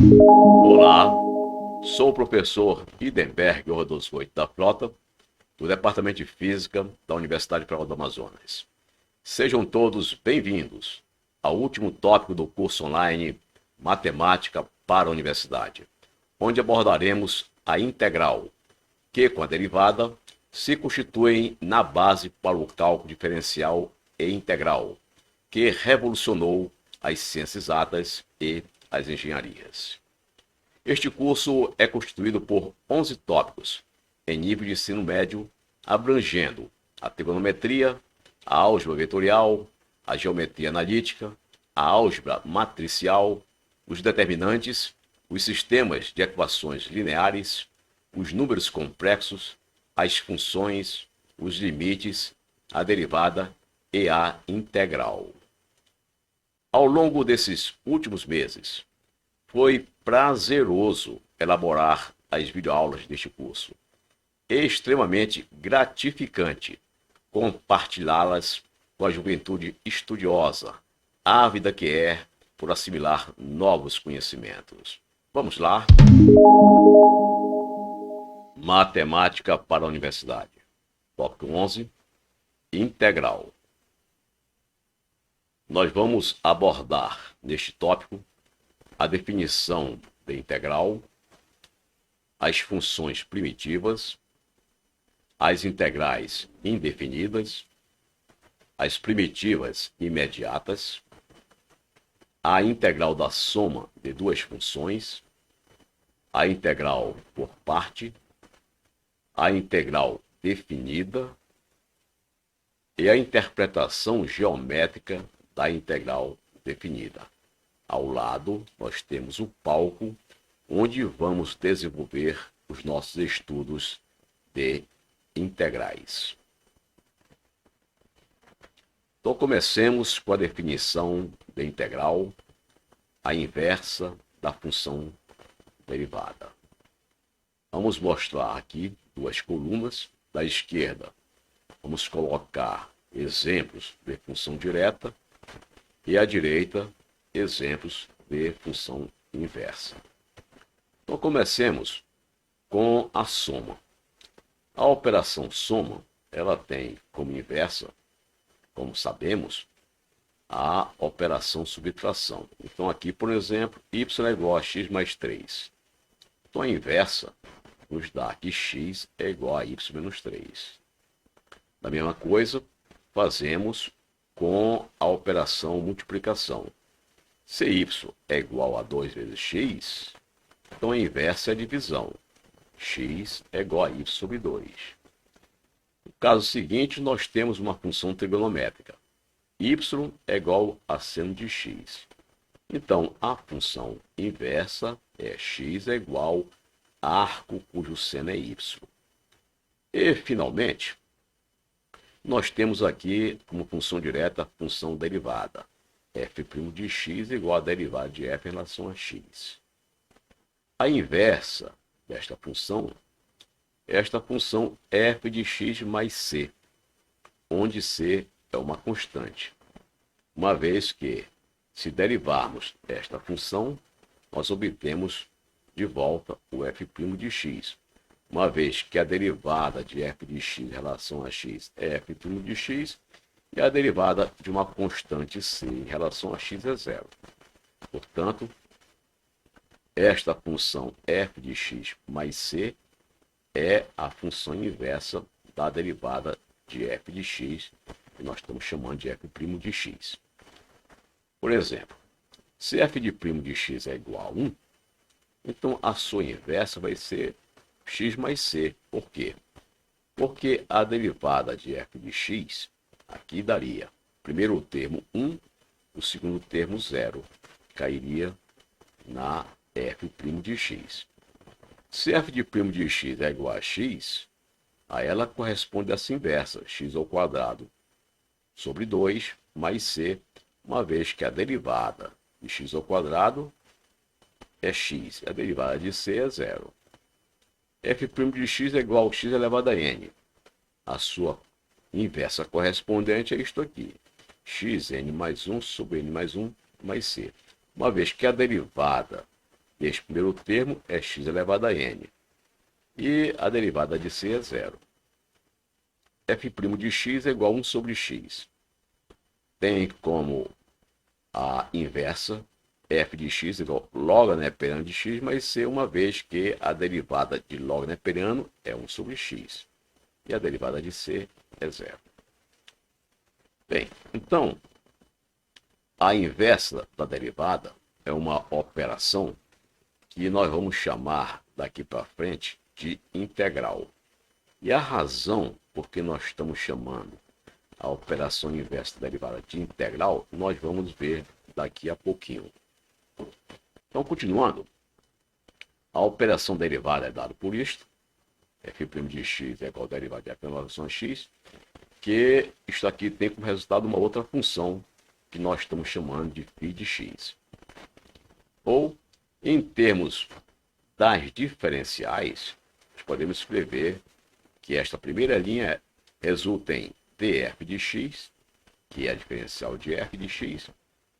Olá, sou o professor Idenberg Rodosgoit da Frota, do Departamento de Física da Universidade Federal do Amazonas. Sejam todos bem-vindos ao último tópico do curso online Matemática para a Universidade, onde abordaremos a integral, que com a derivada se constituem na base para o cálculo diferencial e integral, que revolucionou as ciências exatas e as engenharias. Este curso é constituído por 11 tópicos em nível de ensino médio, abrangendo a trigonometria, a álgebra vetorial, a geometria analítica, a álgebra matricial, os determinantes, os sistemas de equações lineares, os números complexos, as funções, os limites, a derivada e a integral. Ao longo desses últimos meses, foi prazeroso elaborar as videoaulas deste curso. Extremamente gratificante compartilhá-las com a juventude estudiosa, ávida que é por assimilar novos conhecimentos. Vamos lá? Matemática para a Universidade. Tópico 11. Integral. Nós vamos abordar neste tópico a definição de integral, as funções primitivas, as integrais indefinidas, as primitivas imediatas, a integral da soma de duas funções, a integral por parte, a integral definida e a interpretação geométrica da integral definida. Ao lado, nós temos o palco, onde vamos desenvolver os nossos estudos de integrais. Então, comecemos com a definição de integral, a inversa da função derivada. Vamos mostrar aqui duas colunas. Da esquerda, vamos colocar exemplos de função direta e à direita, exemplos de função inversa. Então, comecemos com a soma. A operação soma, ela tem como inversa, como sabemos, a operação subtração. Então, aqui, por exemplo, y é igual a x mais 3. Então, a inversa nos dá que x é igual a y menos 3. Da mesma coisa, fazemos com a operação multiplicação. Se y é igual a 2 vezes x, então a inversa é a divisão. X é igual a y sobre 2. No caso seguinte, nós temos uma função trigonométrica. Y é igual a seno de x. Então, a função inversa é x é igual a arco cujo seno é y. E, finalmente, nós temos aqui como função direta a função derivada. F' de x igual a derivada de f em relação a x. A inversa desta função é esta função f de x mais c, onde c é uma constante. Uma vez que, se derivarmos esta função, nós obtemos de volta o f' de x. Uma vez que a derivada de f de x em relação a x é f' de x, e a derivada de uma constante c em relação a x é zero. Portanto, esta função f de x mais c é a função inversa da derivada de f de x, que nós estamos chamando de f' de x. Por exemplo, se f de x é igual a 1, então a sua inversa vai ser x mais c. Por quê? Porque a derivada de f de x aqui daria, primeiro o termo 1, o segundo termo 0. Cairia na f' de x. Se f de x é igual a x, a ela corresponde a essa inversa, x ao quadrado sobre 2 mais c, uma vez que a derivada de x ao quadrado é x, a derivada de c é 0. f' de x é igual a x elevado a n. A sua inversa correspondente é isto aqui, xn mais 1 sobre n mais 1 mais c. Uma vez que a derivada Este primeiro termo é x elevado a n. E a derivada de c é zero. F' de x é igual a 1 sobre x. Tem como a inversa, f de x igual a log neperiano de x, mais c, uma vez que a derivada de log neperiano é 1 sobre x. E a derivada de c é zero. Bem, então, a inversa da derivada é uma operação que nós vamos chamar daqui para frente de integral. E a razão por que nós estamos chamando a operação inversa da derivada de integral, nós vamos ver daqui a pouquinho. Então, continuando, a operação derivada é dada por isto, f' de x é igual a derivada de f em relação a x, que isto aqui tem como resultado uma outra função que nós estamos chamando de φ de x. Ou, em termos das diferenciais, nós podemos escrever que esta primeira linha resulta em df de x, que é a diferencial de f de x,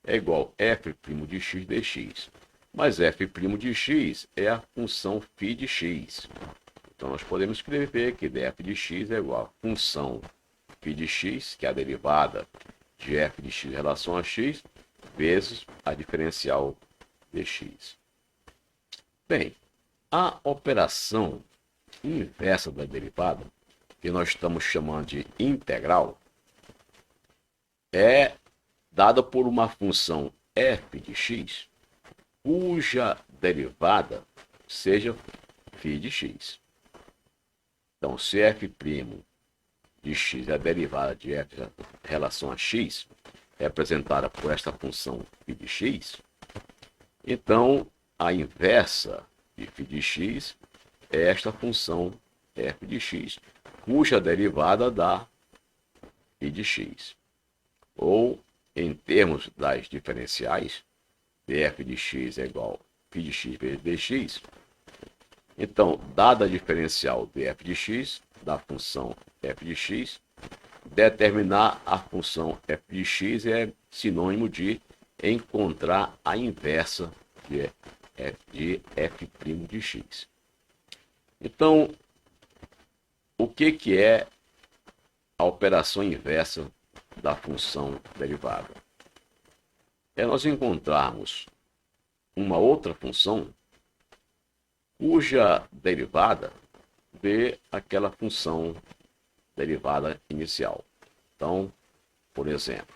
é igual a f' de x dx. Mas f' de x é a função φ de x. Então, nós podemos escrever que df de x é igual a função φ de x, que é a derivada de f de x em relação a x, vezes a diferencial dx. Bem, a operação inversa da derivada, que nós estamos chamando de integral, é dada por uma função f de x, cuja derivada seja φ de x. Então, se f' de x é a derivada de f em relação a x, representada por esta função φ de x, então a inversa de φ de x é esta função f de x, cuja derivada dá φ de x. Ou, em termos das diferenciais, df de x é igual a φ de x vezes dx. Então, dada a diferencial df de x, da função f de x, determinar a função f de x é sinônimo de encontrar a inversa de f' de x. Então, o que é a operação inversa da função derivada? É nós encontrarmos uma outra função cuja derivada dê aquela função derivada inicial. Então, por exemplo,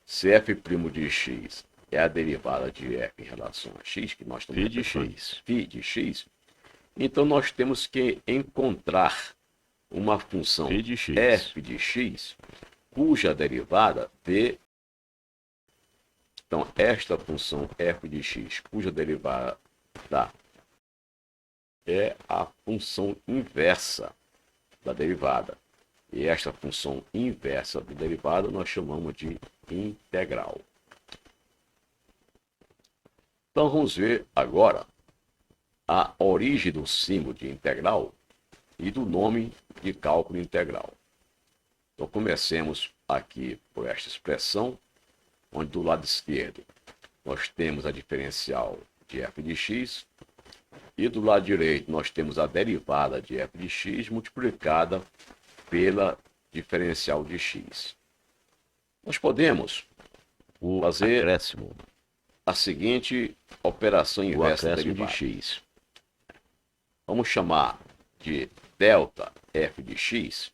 se f' de x é a derivada de f em relação a x, que nós estamos φ de x, então nós temos que encontrar uma função f de x cuja derivada dê. Então, esta função f de x cuja derivada dá é a função inversa da derivada. E esta função inversa da derivada nós chamamos de integral. Então vamos ver agora a origem do símbolo de integral e do nome de cálculo integral. Então comecemos aqui por esta expressão, onde do lado esquerdo nós temos a diferencial de f de x, e do lado direito nós temos a derivada de f de x multiplicada pela diferencial de x. Nós podemos fazer a seguinte operação inversa de x. Vamos chamar de delta f de x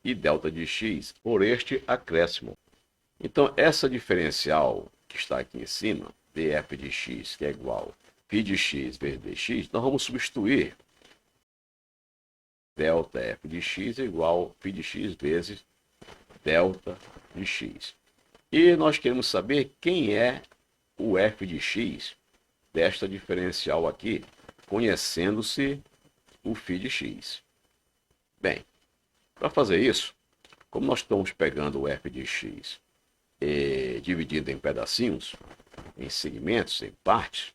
e delta de x por este acréscimo. Então, essa diferencial que está aqui em cima, df de x, que é igual a φ de x vezes dx, nós vamos substituir delta f de x é igual a φ de x vezes delta de x. E nós queremos saber quem é o f de x desta diferencial aqui, conhecendo-se o φ de x. Bem, para fazer isso, como nós estamos pegando o f de x e dividindo em pedacinhos, em segmentos, em partes,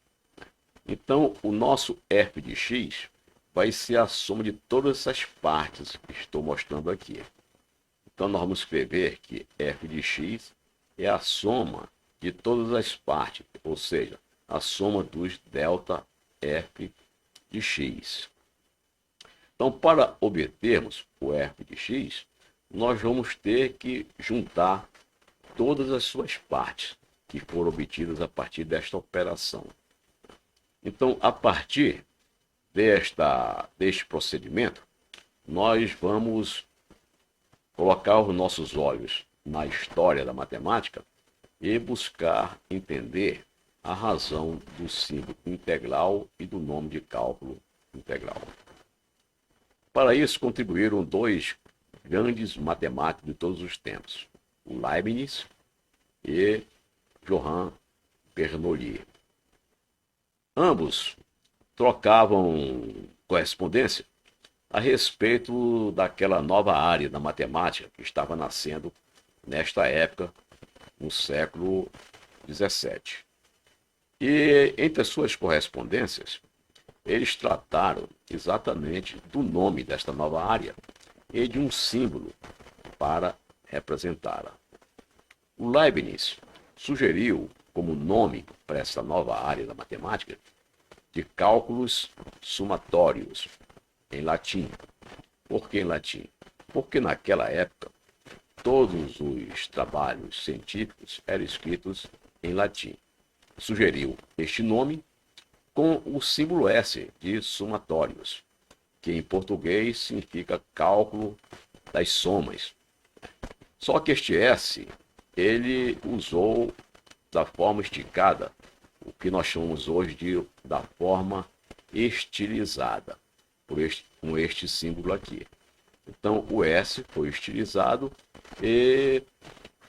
então o nosso f de x vai ser a soma de todas essas partes que estou mostrando aqui. Então nós vamos escrever que f de x é a soma de todas as partes, ou seja, a soma dos delta f de x. Então, para obtermos o f de x, nós vamos ter que juntar todas as suas partes que foram obtidas a partir desta operação. Então, a partir deste procedimento, nós vamos colocar os nossos olhos na história da matemática e buscar entender a razão do símbolo integral e do nome de cálculo integral. Para isso, contribuíram dois grandes matemáticos de todos os tempos, o Leibniz e Johann Bernoulli. Ambos trocavam correspondência a respeito daquela nova área da matemática que estava nascendo nesta época, no século XVII. E entre as suas correspondências, eles trataram exatamente do nome desta nova área e de um símbolo para representá-la. O Leibniz sugeriu como nome para essa nova área da matemática de cálculos sumatórios, em latim. Por que em latim? Porque naquela época todos os trabalhos científicos eram escritos em latim. Sugeriu este nome com o símbolo S de sumatórios, que em português significa cálculo das somas. Só que este S, ele usou da forma esticada, o que nós chamamos hoje da forma estilizada, com este símbolo aqui. Então, o S foi estilizado e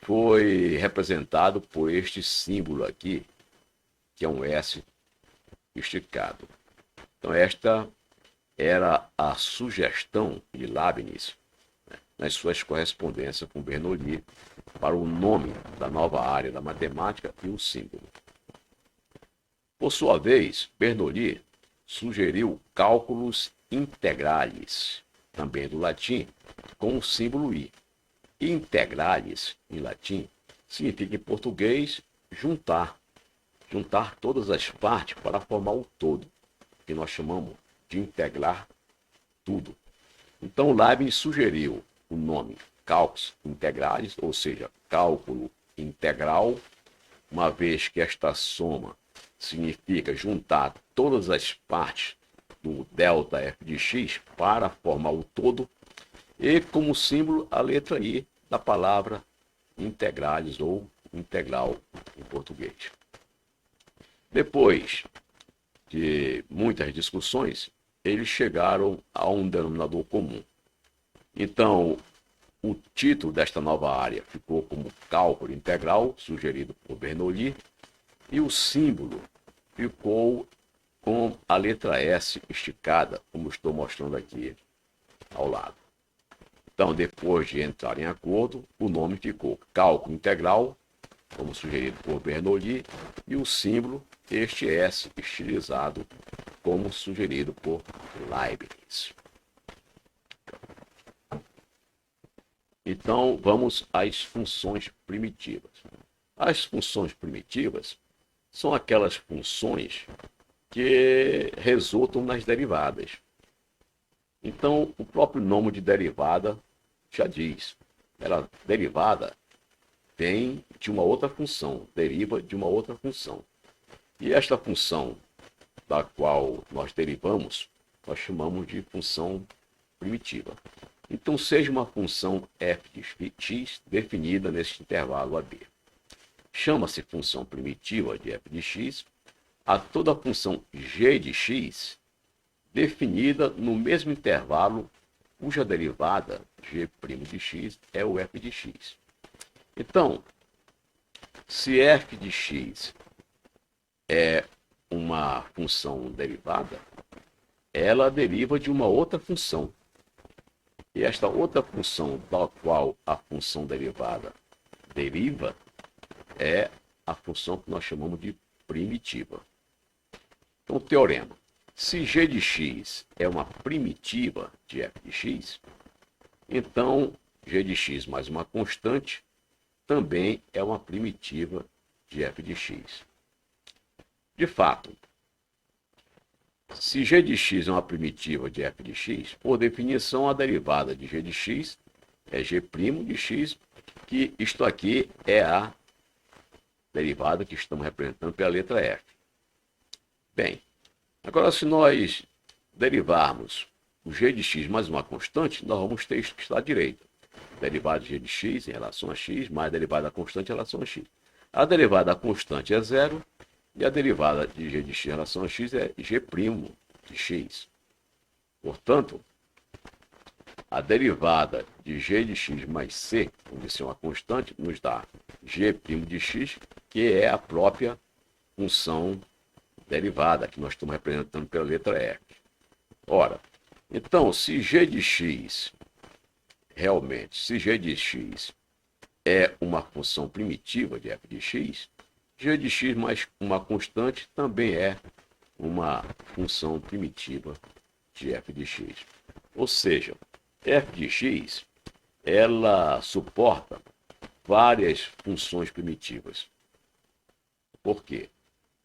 foi representado por este símbolo aqui, que é um S esticado. Então, esta era a sugestão de Leibniz, né, nas suas correspondências com Bernoulli para o nome da nova área da matemática e o símbolo. Por sua vez, Bernoulli sugeriu cálculos integrales, também do latim, com o símbolo I. Integrales, em latim, significa em português juntar todas as partes para formar o todo, que nós chamamos de integrar tudo. Então, Leibniz sugeriu o nome cálculos integrales, ou seja, cálculo integral, uma vez que esta soma significa juntar todas as partes do delta f de x para formar o todo, e como símbolo a letra I da palavra integrales ou integral em português. Depois de muitas discussões, eles chegaram a um denominador comum. Então, o título desta nova área ficou como cálculo integral, sugerido por Bernoulli, e o símbolo ficou com a letra S esticada, como estou mostrando aqui ao lado. Então, depois de entrar em acordo, o nome ficou cálculo integral, como sugerido por Bernoulli, e o símbolo, este S estilizado, como sugerido por Leibniz. Então, vamos às funções primitivas. As funções primitivas são aquelas funções que resultam nas derivadas. Então, o próprio nome de derivada já diz. Ela, derivada, vem de uma outra função, deriva de uma outra função. E esta função da qual nós derivamos, nós chamamos de função primitiva. Então, seja uma função f de x definida neste intervalo AB. Chama-se função primitiva de f de x a toda função g de x definida no mesmo intervalo cuja derivada g' de x é o f de x. Então, se f de x é uma função derivada, ela deriva de uma outra função. E esta outra função da qual a função derivada deriva é a função que nós chamamos de primitiva. Então, teorema. Se g de x é uma primitiva de f de x, então g de x mais uma constante também é uma primitiva de f de x. De fato, se g de x é uma primitiva de f de x, por definição, a derivada de g de x é g' de x, que isto aqui é a derivada que estamos representando pela letra f. Bem, agora se nós derivarmos o g de x mais uma constante, nós vamos ter isto que está à direita. Derivada de g de x em relação a x, mais a derivada da constante em relação a x. A derivada da constante é zero, e a derivada de g de x em relação a x é g' de x. Portanto, a derivada de g de x mais c, onde ser uma constante, nos dá g' de x, que é a própria função derivada, que nós estamos representando pela letra f. Ora, então, se g de x, realmente, se g de x é uma função primitiva de f de x, g de x mais uma constante também é uma função primitiva de f de x. Ou seja, f de x, ela suporta várias funções primitivas. Por quê?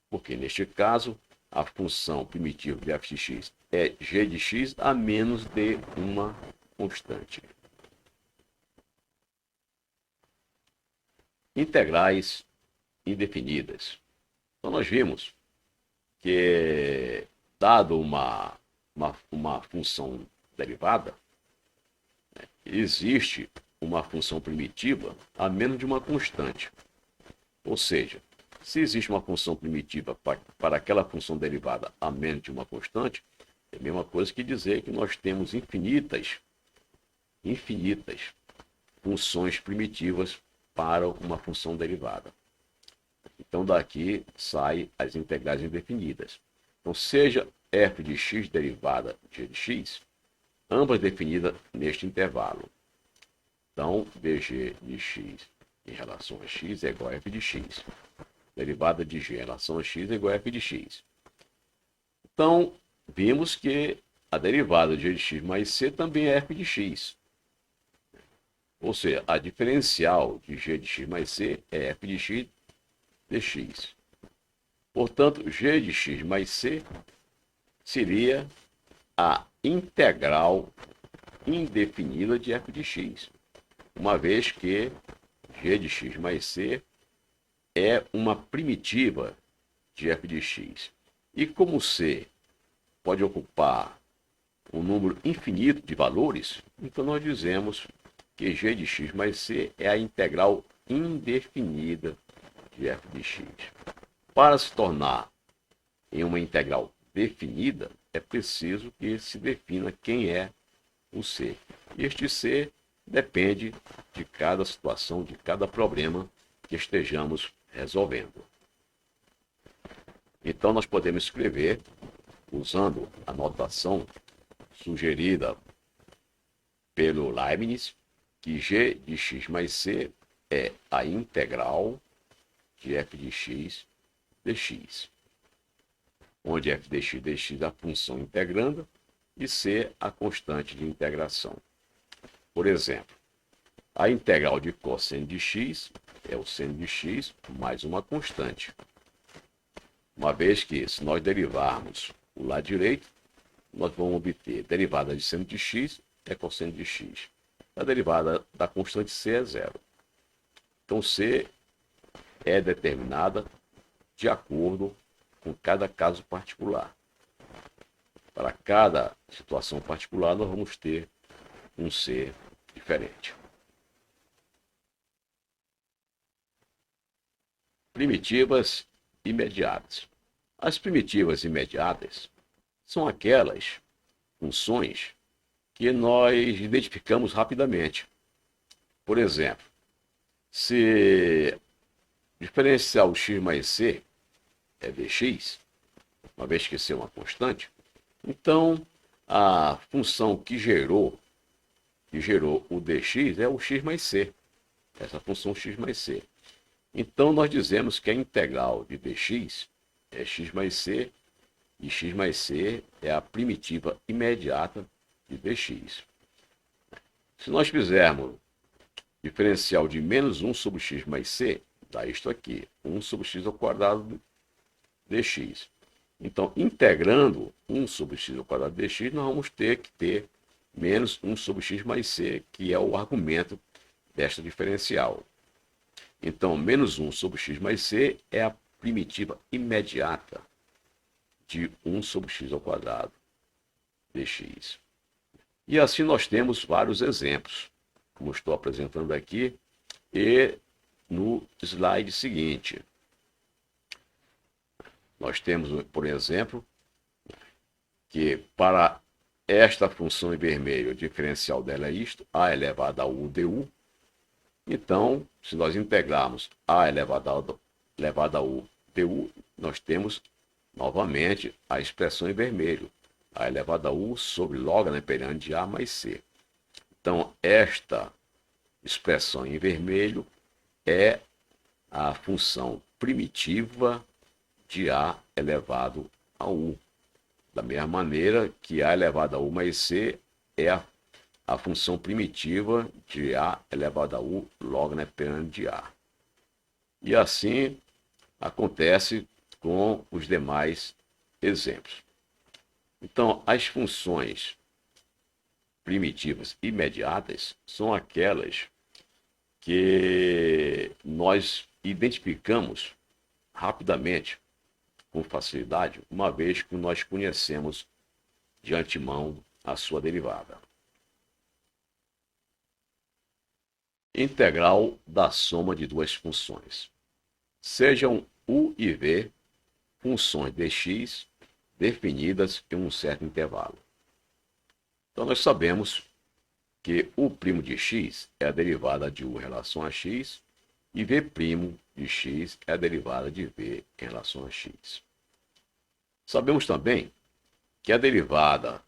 Porque, neste caso, a função primitiva de f de x é g de x a menos de uma constante. Integrais indefinidas. Então, nós vimos que, dado uma função derivada, existe uma função primitiva a menos de uma constante. Ou seja, se existe uma função primitiva para aquela função derivada a menos de uma constante, é a mesma coisa que dizer que nós temos infinitas funções primitivas para uma função derivada. Então, daqui sai as integrais indefinidas. Então, seja f de x derivada de g de x, ambas definidas neste intervalo. Então, dg de x em relação a x é igual a f de x. Derivada de g em relação a x é igual a f de x. Então, vimos que a derivada de g de x mais c também é f de x. Ou seja, a diferencial de g de x mais c é f de x dx. Portanto, g de x mais c seria a integral indefinida de f de x, uma vez que g de x mais c é uma primitiva de f de x. E como c pode ocupar um número infinito de valores, então nós dizemos que g de x mais c é a integral indefinida de f de x. Para se tornar em uma integral definida, é preciso que se defina quem é o c. E este c depende de cada situação, de cada problema que estejamos resolvendo. Então, nós podemos escrever, usando a notação sugerida pelo Leibniz, que g de x mais c é a integral de f de x dx, onde f de x dx é a função integranda e c a constante de integração. Por exemplo, a integral de cosseno de x é o seno de x mais uma constante. Uma vez que, se nós derivarmos o lado direito, nós vamos obter derivada de seno de x é cosseno de x. A derivada da constante c é zero. Então, c é determinada de acordo com cada caso particular. Para cada situação particular, nós vamos ter um c diferente. Primitivas imediatas. As primitivas imediatas são aquelas funções que nós identificamos rapidamente. Por exemplo, se diferencial x mais c é dx, uma vez que c é uma constante, então a função que gerou o dx é o x mais c, essa função x mais c. Então nós dizemos que a integral de dx é x mais c, e x mais c é a primitiva imediata de dx. Se nós fizermos diferencial de menos 1 sobre x mais c, dá isto aqui, 1 sobre x ao quadrado dx. Então, integrando 1 sobre x ao quadrado dx, nós vamos ter que ter menos 1 sobre x mais c, que é o argumento desta diferencial. Então, menos 1 sobre x mais c é a primitiva imediata de 1 sobre x ao quadrado dx. E assim nós temos vários exemplos, como estou apresentando aqui, e no slide seguinte. Nós temos, por exemplo, que para esta função em vermelho, o diferencial dela é isto, a elevado a u du. Então, se nós integrarmos a elevado a u du, nós temos novamente a expressão em vermelho, a elevado a u sobre log neperiano de a mais c. Então, esta expressão em vermelho é a função primitiva de a elevado a u. Da mesma maneira que a elevado a u mais c é a função primitiva de a elevado a u log neperiano de a. E assim acontece com os demais exemplos. Então, as funções primitivas imediatas são aquelas que nós identificamos rapidamente, com facilidade, uma vez que nós conhecemos de antemão a sua derivada. Integral da soma de duas funções. Sejam u e v funções de x definidas em um certo intervalo. Então, nós sabemos que u' de x é a derivada de u em relação a x e v' de x é a derivada de v em relação a x. Sabemos também que a derivada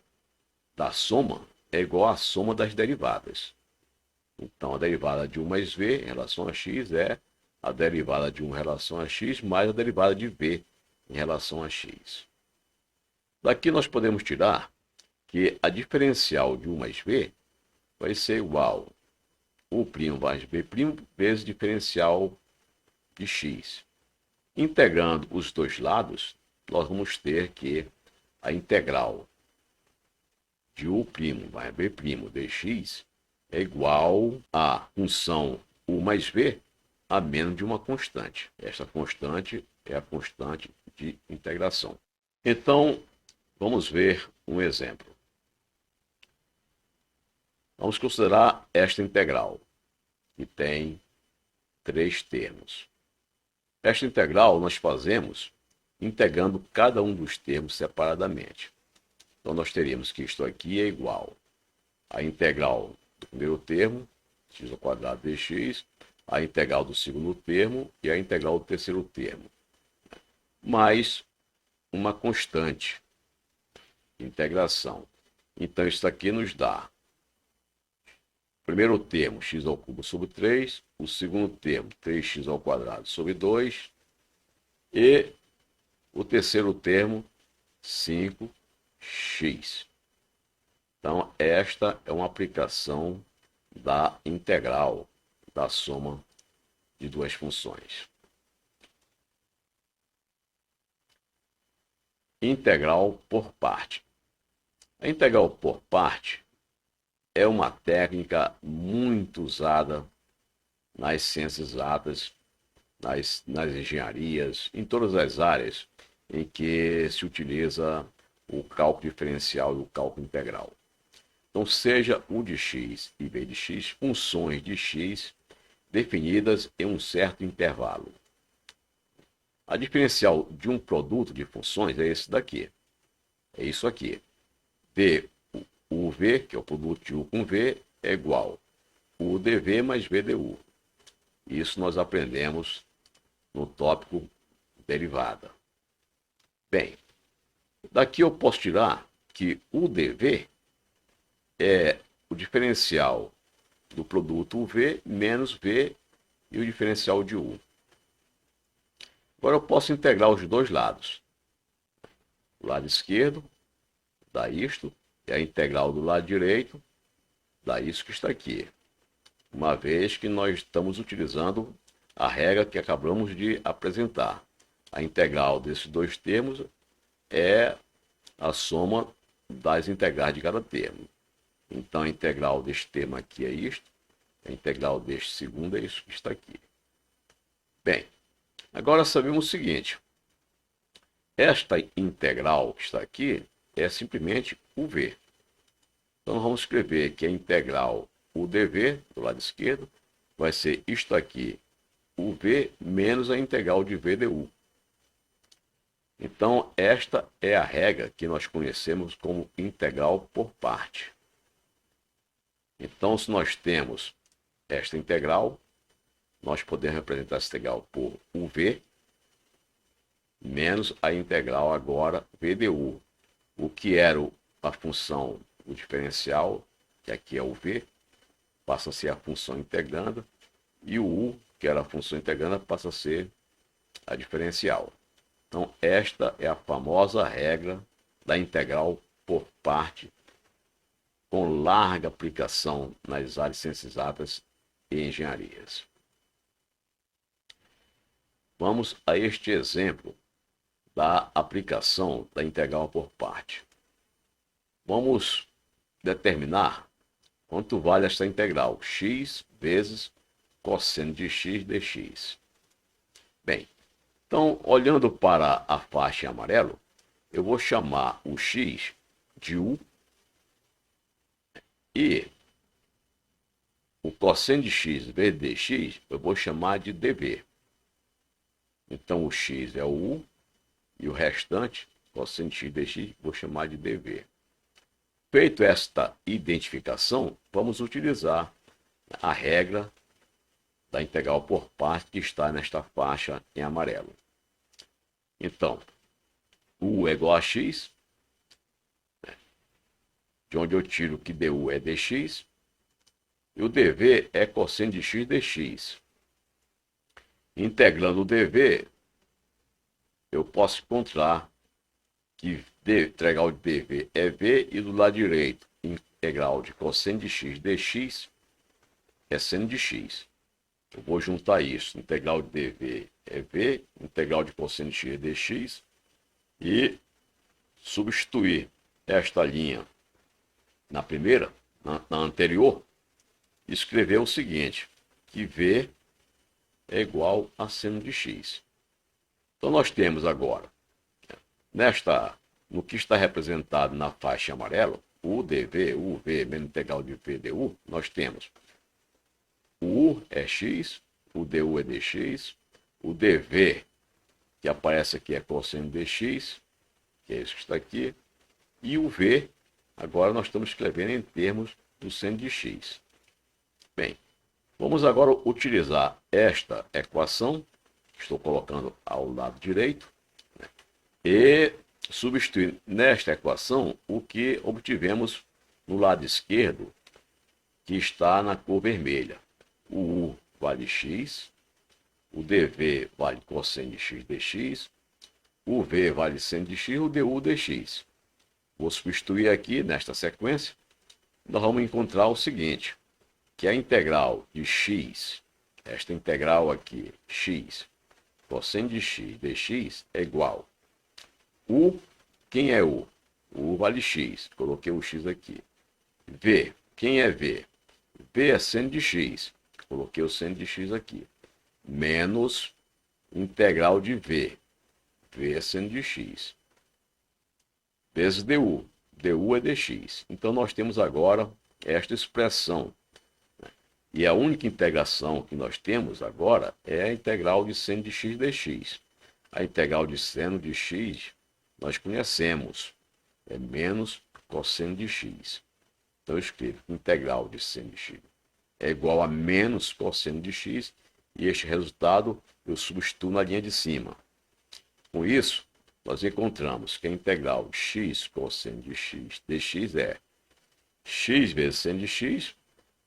da soma é igual à soma das derivadas. Então, a derivada de u mais v em relação a x é a derivada de u em relação a x mais a derivada de v em relação a x. Daqui nós podemos tirar que a diferencial de u mais v vai ser igual a u' mais v' vezes diferencial de x. Integrando os dois lados, nós vamos ter que a integral de u' mais v' dx é igual à função u mais v a menos de uma constante. Esta constante é a constante de integração. Então, vamos ver um exemplo. Vamos considerar esta integral, que tem 3 termos. Esta integral nós fazemos integrando cada um dos termos separadamente. Então, nós teríamos que isto aqui é igual à integral do primeiro termo, x ao quadrado dx, a integral do segundo termo e a integral do terceiro termo, mais uma constante de integração. Então, isso aqui nos dá o primeiro termo, x ao cubo sobre 3, o segundo termo, 3x ao quadrado sobre 2, e o terceiro termo, 5x. Então, esta é uma aplicação da integral da soma de duas funções. Integral por parte. A integral por parte é uma técnica muito usada nas ciências exatas, nas engenharias, em todas as áreas em que se utiliza o cálculo diferencial e o cálculo integral. Então, seja u de x e v de x, funções de x definidas em um certo intervalo. A diferencial de um produto de funções é esse daqui. É isso aqui. U v, que é o produto de u com v, é igual a u dv mais v du. Isso nós aprendemos no tópico derivada. Bem, daqui eu posso tirar que u dv é o diferencial do produto uv menos v e o diferencial de u. Agora eu posso integrar os dois lados. O lado esquerdo dá isto, e a integral do lado direito dá isso que está aqui. Uma vez que nós estamos utilizando a regra que acabamos de apresentar. A integral desses dois termos é a soma das integrais de cada termo. Então, a integral deste termo aqui é isto, a integral deste segundo é isso que está aqui. Bem, agora sabemos o seguinte, esta integral que está aqui é simplesmente o v. Então, vamos escrever que a integral o dv, do lado esquerdo, vai ser isto aqui, o v menos a integral de v du. Então, esta é a regra que nós conhecemos como integral por parte. Então, se nós temos esta integral, nós podemos representar essa integral por uv menos a integral agora v du. O que era a função, o diferencial, que aqui é o v, passa a ser a função integranda, e o u, que era a função integranda, passa a ser a diferencial. Então, esta é a famosa regra da integral por parte, com larga aplicação nas áreas de ciências exatas e engenharias. Vamos a este exemplo da aplicação da integral por parte. Vamos determinar quanto vale esta integral, x vezes cosseno de x dx. Bem, então, olhando para a faixa em amarelo, eu vou chamar o x de u e o cosseno de x vezes dx eu vou chamar de dv. Então, o x é o u e o restante, cosseno de x dx, vou chamar de dv. Feito esta identificação, vamos utilizar a regra da integral por parte que está nesta faixa em amarelo. Então, u é igual a x, de onde eu tiro que du é dx, e o dv é cosseno de x dx. Integrando o dv, eu posso encontrar que integral de dv é v, e do lado direito, integral de cosseno de x dx é seno de x. Eu vou juntar isso, integral de dv é v, integral de cosseno de x é dx, e substituir esta linha na primeira, na anterior, e escrever o seguinte, que v é igual a seno de x. Então, nós temos agora, no que está representado na faixa amarela, o dv, o v menos integral de v du, nós temos o u é x, o du é dx, o dv, que aparece aqui, é cosseno dx, que é isso que está aqui, e o v, agora nós estamos escrevendo em termos do seno de x. Bem, vamos agora utilizar esta equação, que estou colocando ao lado direito, né, e substituir nesta equação o que obtivemos no lado esquerdo, que está na cor vermelha. O u vale x, o dv vale cosseno de x dx, o v vale seno de x, o du dx. Vou substituir aqui nesta sequência, nós vamos encontrar o seguinte, que a integral de x, esta integral aqui, x, cosseno de x dx é igual. U, quem é u? U vale x, coloquei o x aqui. V, quem é v? V é seno de x, coloquei o seno de x aqui. Menos integral de v, v é seno de x. Vezes du, du é dx. Então, nós temos agora esta expressão. E a única integração que nós temos agora é a integral de seno de x dx. A integral de seno de x nós conhecemos, é menos cosseno de x. Então eu escrevo que integral de seno de x é igual a menos cosseno de x, e este resultado eu substituo na linha de cima. Com isso, nós encontramos que a integral de x cosseno de x dx é x vezes seno de x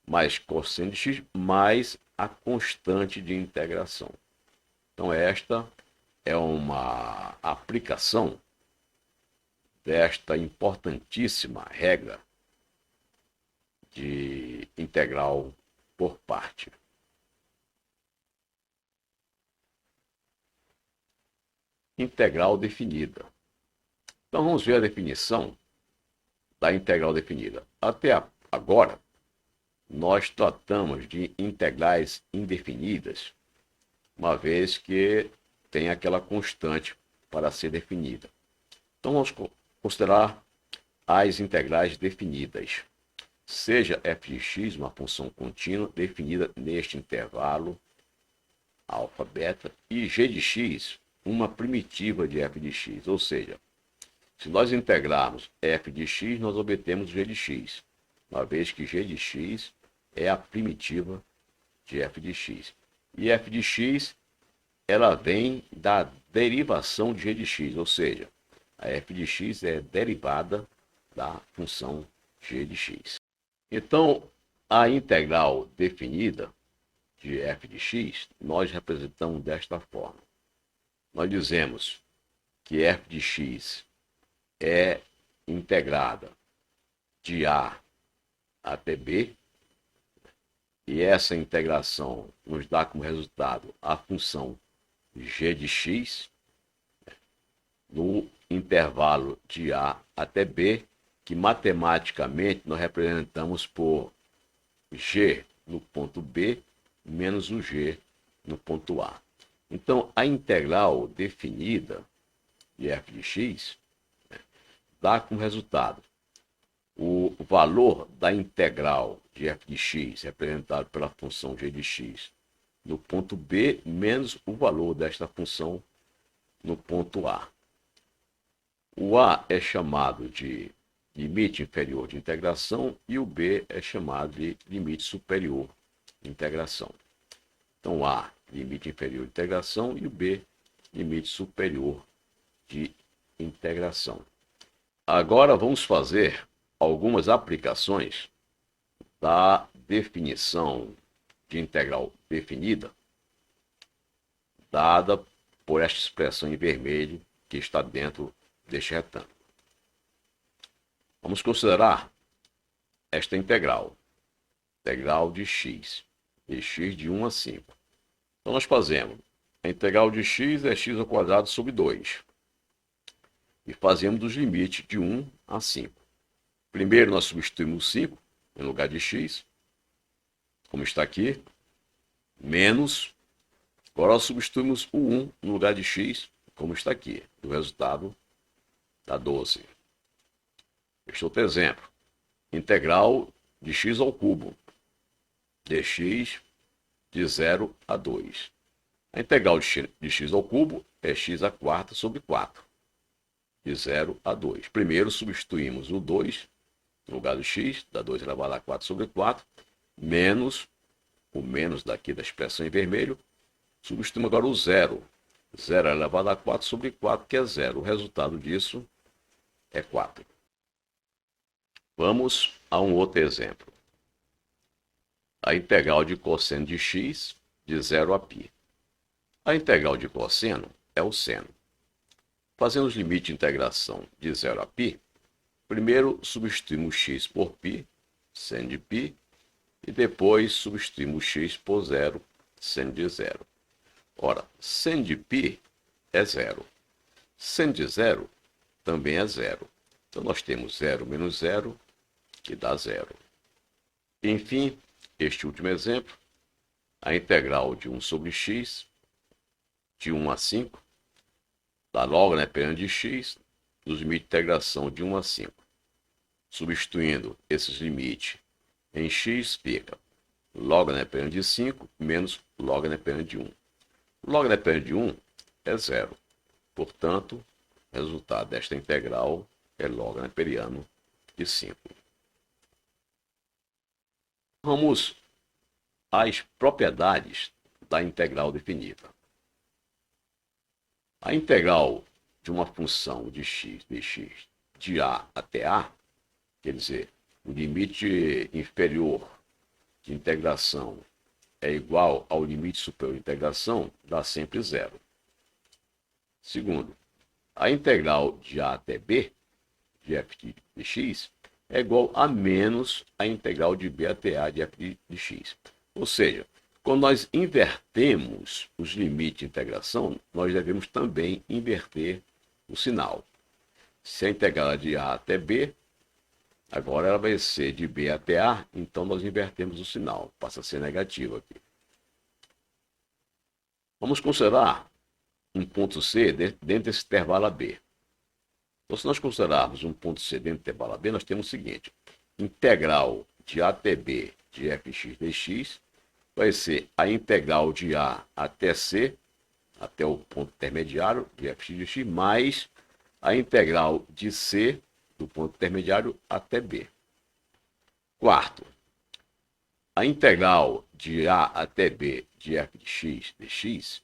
mais cosseno de x mais a constante de integração. Então, esta é uma aplicação desta importantíssima regra de integral por parte. integral definida. Então vamos ver a definição da integral definida. Até agora, nós tratamos de integrais indefinidas, uma vez que tem aquela constante para ser definida. Então vamos considerar as integrais definidas. Seja f de x uma função contínua definida neste intervalo alfa, beta, e g de x uma primitiva de f de x. Ou seja, se nós integrarmos f de x, nós obtemos g de x, uma vez que g de x é a primitiva de f de x. E f de x, ela vem da derivação de g de x, ou seja, a f de x é derivada da função g de x. Então, a integral definida de f de x, nós representamos desta forma. Nós dizemos que f de x é integrada de a até b, e essa integração nos dá como resultado a função g de x no intervalo de a até b, que matematicamente nós representamos por g no ponto b menos o g no ponto a. Então, a integral definida de f de x dá como resultado o valor da integral de f de x, representado pela função g de x, no ponto b, menos o valor desta função no ponto a. O a é chamado de limite inferior de integração e o b é chamado de limite superior de integração. Então, a, limite inferior de integração, e o b, limite superior de integração. Agora vamos fazer algumas aplicações da definição de integral definida, dada por esta expressão em vermelho que está dentro deste retângulo. Vamos considerar esta integral de x, de x de 1 a 5. Então nós fazemos, a integral de x é x ao quadrado sobre 2. E fazemos os limites de 1 a 5. Primeiro nós substituímos 5 em lugar de x, como está aqui, menos, agora nós substituímos o 1 no lugar de x, como está aqui. O resultado dá 12. Este outro exemplo, integral de x ao cubo, dx de 0 a 2. A integral de x ao cubo é x à quarta sobre 4, de 0 a 2. Primeiro substituímos o 2 no lugar do x, dá 2 elevado a 4 sobre 4, menos o menos daqui da expressão em vermelho, substituímos agora o 0. 0 elevado a 4 sobre 4, que é 0. O resultado disso é 4. Vamos a um outro exemplo. A integral de cosseno de x de 0 a π. A integral de cosseno é o seno. Fazendo os limites de integração de 0 a π, primeiro substituímos x por π, seno de π, e depois substituímos x por 0, seno de 0. Ora, seno de π é 0. Seno de 0 também é 0. Então nós temos 0 menos 0, que dá 0. Enfim, este último exemplo, a integral de 1 sobre x, de 1 a 5, dá log de x, dos limites de integração de 1 a 5. Substituindo esses limites em x, fica log de 5 menos log de 1. Log de 1 é 0. Portanto, o resultado desta integral é log neperiano de 5. Vamos às propriedades da integral definida. A integral de uma função de x dx de a até a, quer dizer, o limite inferior de integração é igual ao limite superior de integração, dá sempre 0. Segundo, a integral de a até b, de f de x, é igual a menos a integral de b até a de f de x. Ou seja, Quando nós invertemos os limites de integração, nós devemos também inverter o sinal. Se a integral é de A até B, agora ela vai ser de B até A, então nós invertemos o sinal, passa a ser negativo aqui. Vamos considerar um ponto C dentro desse intervalo AB. Então, se nós considerarmos um ponto C dentro do intervalo AB, nós temos o seguinte: integral de A até B de fx dx vai ser a integral de A até C, até o ponto intermediário de fx dx, mais a integral de C do ponto intermediário até B. Quarto, a integral de A até B de f de x dx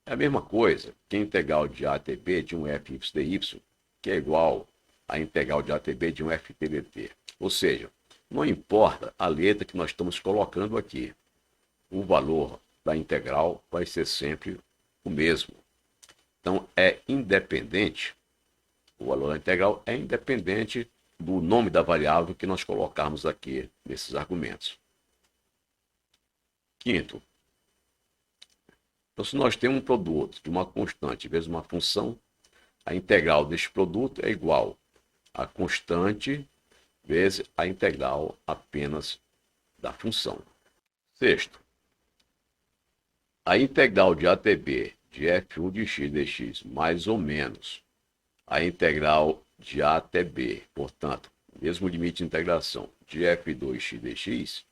é a mesma coisa que a integral de A até B de um f dy, que é igual à integral de A até B de um f dt. Ou seja, não importa a letra que nós estamos colocando aqui, o valor da integral vai ser sempre o mesmo. Então, é independente, o valor da integral é independente do nome da variável que nós colocarmos aqui nesses argumentos. Quinto, então, se nós temos um produto de uma constante vezes uma função, a integral deste produto é igual a constante vezes a integral apenas da função. Sexto, a integral de A até B de f1 de x dx mais ou menos a integral de A até B, portanto, mesmo limite de integração de f2x dx,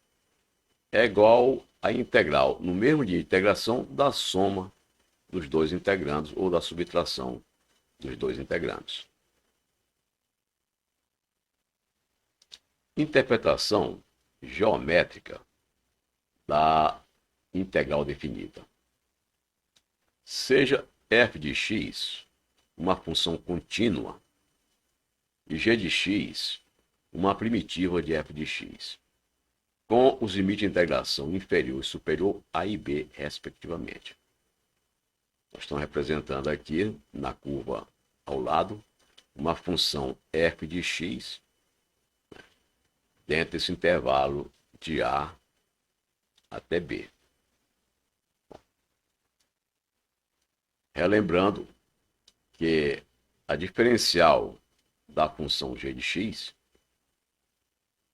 é igual à integral, no mesmo limite de integração, da soma dos dois integrandos ou da subtração dos dois integrandos. Interpretação geométrica da integral definida. Seja f de x uma função contínua e g de x uma primitiva de f de x, com os limites de integração inferior e superior a e b, respectivamente. Nós estamos representando aqui, na curva ao lado, uma função f de x dentro desse intervalo de A até B. Relembrando que a diferencial da função g de x,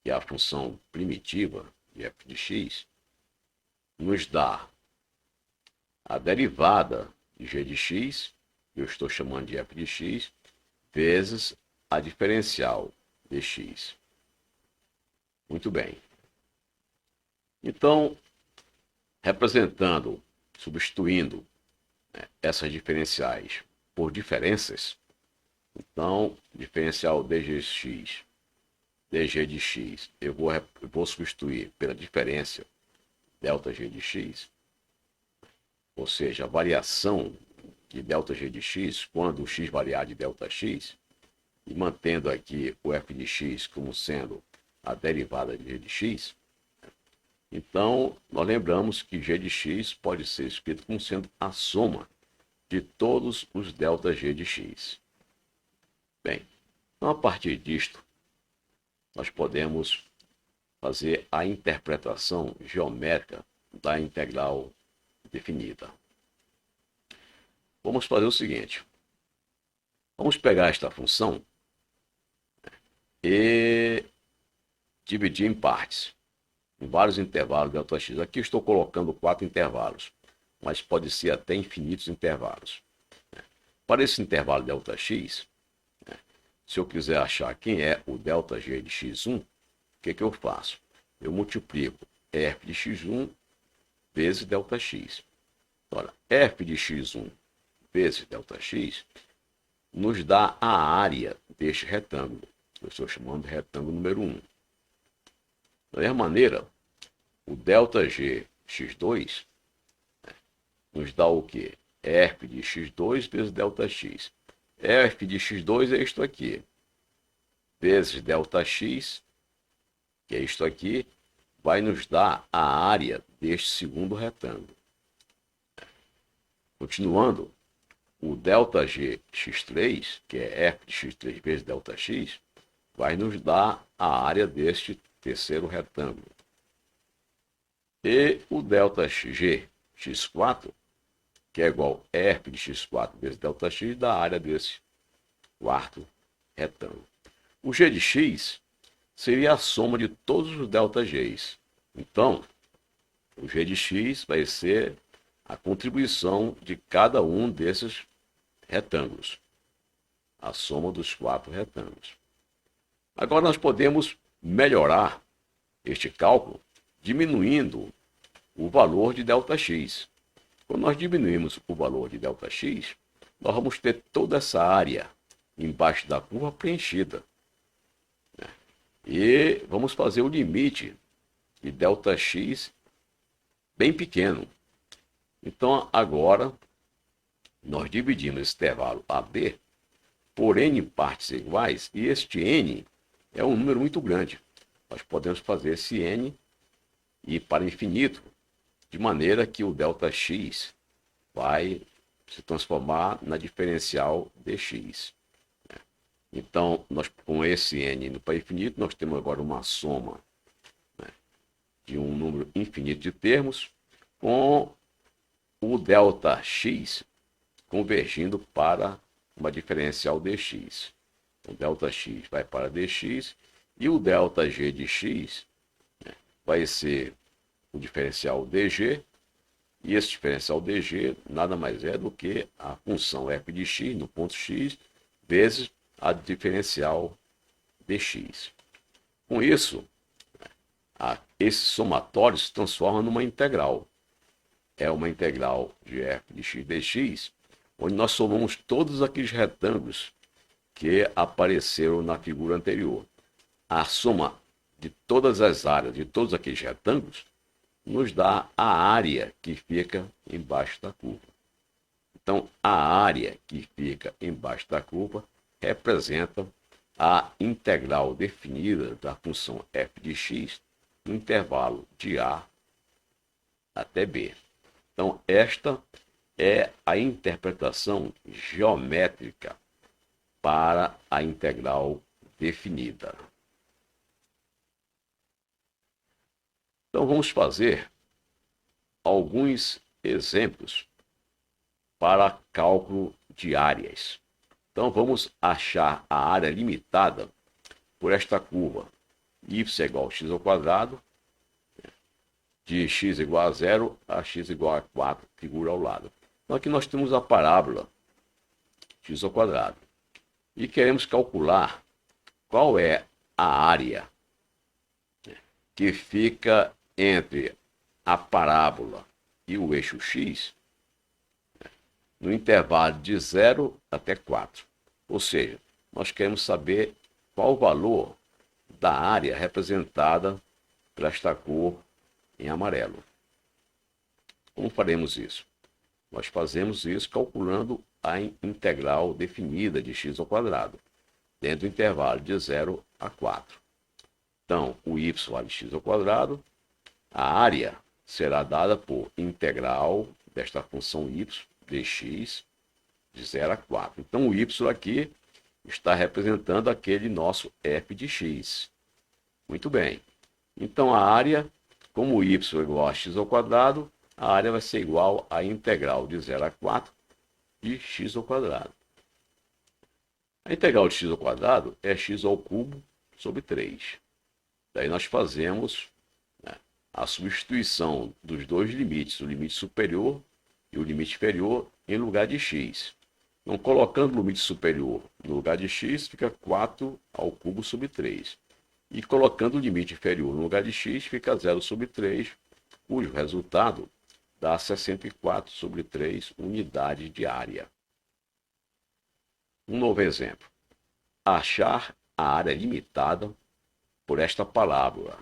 que é a função primitiva de f de x, nos dá a derivada de g de x, que eu estou chamando de f de x, vezes a diferencial de x. Muito bem. Então, representando, substituindo essas diferenciais por diferenças, então, diferencial dgx, dg de x, eu vou substituir pela diferença ΔG de x, ou seja, a variação de ΔG de x quando o x variar de ΔX, e mantendo aqui o f de x como sendo a derivada de g de x. Então, nós lembramos que g de x pode ser escrito como sendo a soma de todos os ΔG de x. Bem, então a partir disto, nós podemos fazer a interpretação geométrica da integral definida. Vamos fazer o seguinte. Vamos pegar esta função e dividir em partes, em vários intervalos ΔX. Aqui eu estou colocando 4 intervalos, mas pode ser até infinitos intervalos. Para esse intervalo ΔX, se eu quiser achar quem é o ΔG de x1, o que eu faço? Eu multiplico f de x1 vezes ΔX. Ora, f de x1 vezes ΔX nos dá a área deste retângulo. Eu estou chamando de retângulo número 1. Da mesma maneira, o ΔG x2 nos dá o quê? F de x2 vezes ΔX. F de x2 é isto aqui, vezes ΔX, que é isto aqui, vai nos dar a área deste segundo retângulo. Continuando, o ΔG x3, que é F de x3 vezes ΔX, vai nos dar a área deste terceiro retângulo. E o ΔG x4, que é igual a f de x4 vezes ΔX da área desse quarto retângulo. O g de x seria a soma de todos os ΔGs. Então, o g de x vai ser a contribuição de cada um desses retângulos. A soma dos 4 retângulos. Agora nós podemos melhorar este cálculo diminuindo o valor de ΔX. Quando nós diminuímos o valor de ΔX, nós vamos ter toda essa área embaixo da curva preenchida. E vamos fazer o limite de ΔX bem pequeno. Então, agora, nós dividimos esse intervalo AB por n partes iguais, e este n é um número muito grande. Nós podemos fazer esse n ir para infinito, de maneira que o ΔX vai se transformar na diferencial dx. Então, nós, com esse n indo para infinito, nós temos agora uma soma, né, de um número infinito de termos, com o ΔX convergindo para uma diferencial dx. O ΔX vai para dx e o ΔG de x, né, vai ser o diferencial dg, e esse diferencial dg nada mais é do que a função f de x no ponto x vezes a diferencial dx. Com isso, esse somatório se transforma numa integral. É uma integral de f de x dx, onde nós somamos todos aqueles retângulos que apareceram na figura anterior. A soma de todas as áreas de todos aqueles retângulos nos dá a área que fica embaixo da curva. Então, a área que fica embaixo da curva representa a integral definida da função f de x no intervalo de a até b. Então, esta é a interpretação geométrica para a integral definida. Então, vamos fazer alguns exemplos para cálculo de áreas. Então, vamos achar a área limitada por esta curva y é igual a x ao quadrado, de x igual a 0 a x igual a 4, figura ao lado. Então, aqui nós temos a parábola x ao quadrado. E queremos calcular qual é a área que fica entre a parábola e o eixo x no intervalo de 0 até 4. Ou seja, nós queremos saber qual o valor da área representada por esta cor em amarelo. Como faremos isso? Nós fazemos isso calculando a integral definida de x ao quadrado, dentro do intervalo de 0 a 4. Então, o y vale x ao quadrado, a área será dada por integral desta função y dx de 0 a 4. Então, o y aqui está representando aquele nosso f de x. Muito bem. Então, a área, como o y é igual a x ao quadrado, a área vai ser igual à integral de 0 a 4 de x ao quadrado. A integral de x ao quadrado é x ao cubo sobre 3. Daí nós fazemos, né, a substituição dos dois limites, o limite superior e o limite inferior, em lugar de x. Então, colocando o limite superior no lugar de x, fica 4 ao cubo sobre 3. E colocando o limite inferior no lugar de x, fica 0 sobre 3, cujo resultado dá 64 sobre 3 unidades de área. Um novo exemplo. Achar a área limitada por esta parábola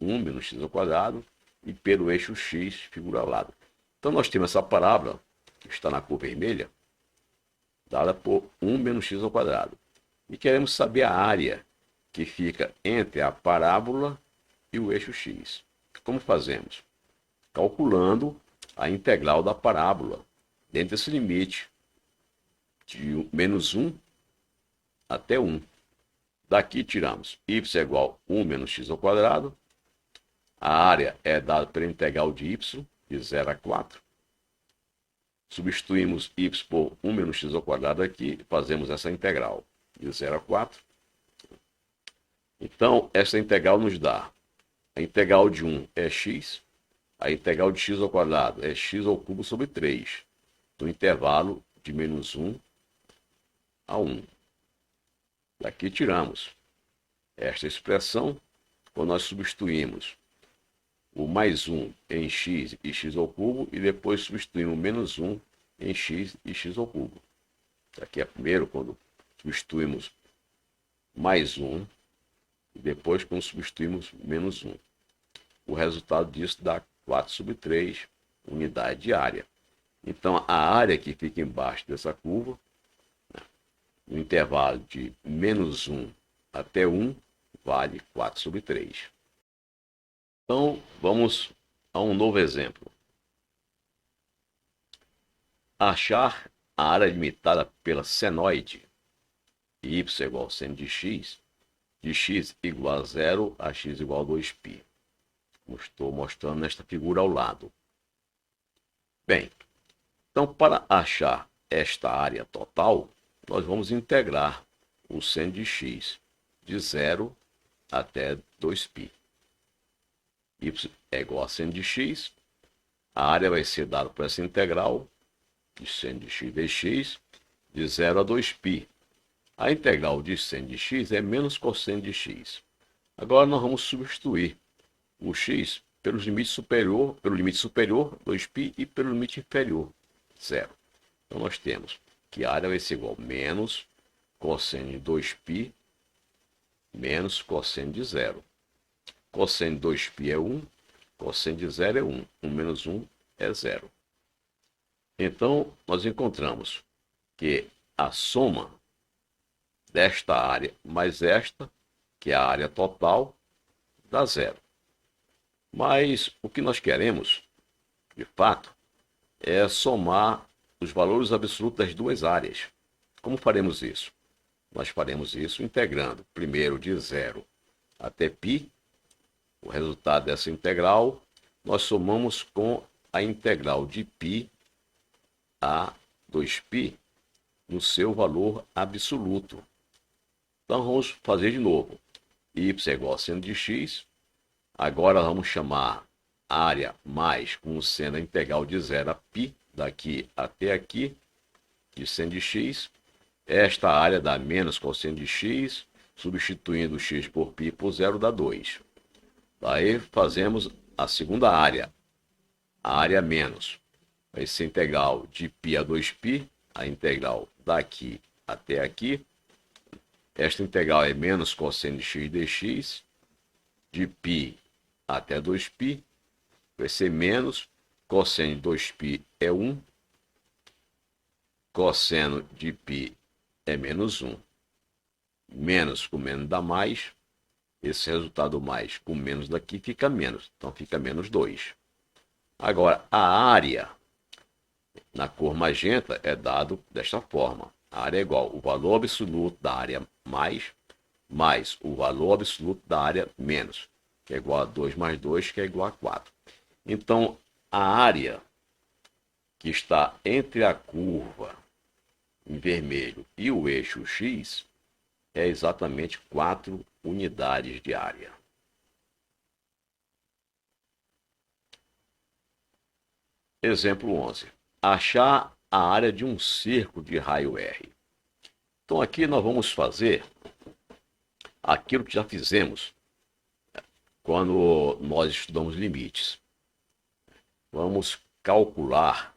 1 menos x ao quadrado e pelo eixo x, figura ao lado. Então, nós temos essa parábola, que está na cor vermelha, dada por 1 menos x ao quadrado. E queremos saber a área que fica entre a parábola e o eixo x. Como fazemos? Calculando a integral da parábola dentro desse limite de menos 1 até 1. Daqui tiramos y é igual a 1 menos x ao quadrado, A área é dada pela integral de y, de 0 a 4. Substituímos y por 1 menos x ao quadrado aqui, fazemos essa integral de 0 a 4. Então, essa integral nos dá a integral de 1 é x, a integral de x ao quadrado é x ao cubo sobre 3, no intervalo de menos 1 a 1. Daqui tiramos esta expressão, quando nós substituímos o mais 1 em x e x ao cubo, e depois substituímos o menos 1 em x e x ao cubo. Aqui é primeiro quando substituímos mais 1, e depois quando substituímos menos 1. O resultado disso dá 4 sobre 3 unidade de área. Então, a área que fica embaixo dessa curva, no intervalo de menos 1 até 1, vale 4 sobre 3. Então, vamos a um novo exemplo. Achar a área limitada pela senoide y igual a seno de x igual a 0 a x igual a 2π. Como estou mostrando nesta figura ao lado. Bem, então para achar esta área total, nós vamos integrar o seno de x de 0 até 2π. Y é igual a seno de x, a área vai ser dada por essa integral de seno de x dx de 0 a 2π. A integral de seno de x é menos cosseno de x. Agora nós vamos substituir o x pelo limite superior, 2π, e pelo limite inferior, 0. Então nós temos que a área vai ser igual a menos cosseno de 2π menos cosseno de 0. Cosseno de 2π é 1, cosseno de 0 é 1. 1 menos 1 é 0. Então, nós encontramos que a soma desta área mais esta, que é a área total, dá 0. Mas o que nós queremos, de fato, é somar os valores absolutos das duas áreas. Como faremos isso? Nós faremos isso integrando primeiro de 0 até π. O resultado dessa integral nós somamos com a integral de π a 2π no seu valor absoluto. Então vamos fazer de novo. Y é igual a seno de x. Agora vamos chamar área mais com seno a integral de 0 a π, daqui até aqui, de seno de x. Esta área dá menos cosseno de x, substituindo x por π por 0 dá 2. Daí fazemos a segunda área, a área menos. Vai ser integral de π a 2π, a integral daqui até aqui. Esta integral é menos cosseno de x dx, de π até 2π, vai ser menos, cosseno de 2π é 1, cosseno de π é menos 1. Menos com menos dá mais, esse resultado mais com menos daqui fica menos, então fica menos 2. Agora, a área na cor magenta é dado desta forma. A área é igual ao valor absoluto da área mais o valor absoluto da área menos, que é igual a 2 mais 2, que é igual a 4. Então, a área que está entre a curva em vermelho e o eixo x é exatamente 4 unidades de área. Exemplo 11. Achar a área de um círculo de raio R. Então aqui nós vamos fazer aquilo que já fizemos quando nós estudamos limites. Vamos calcular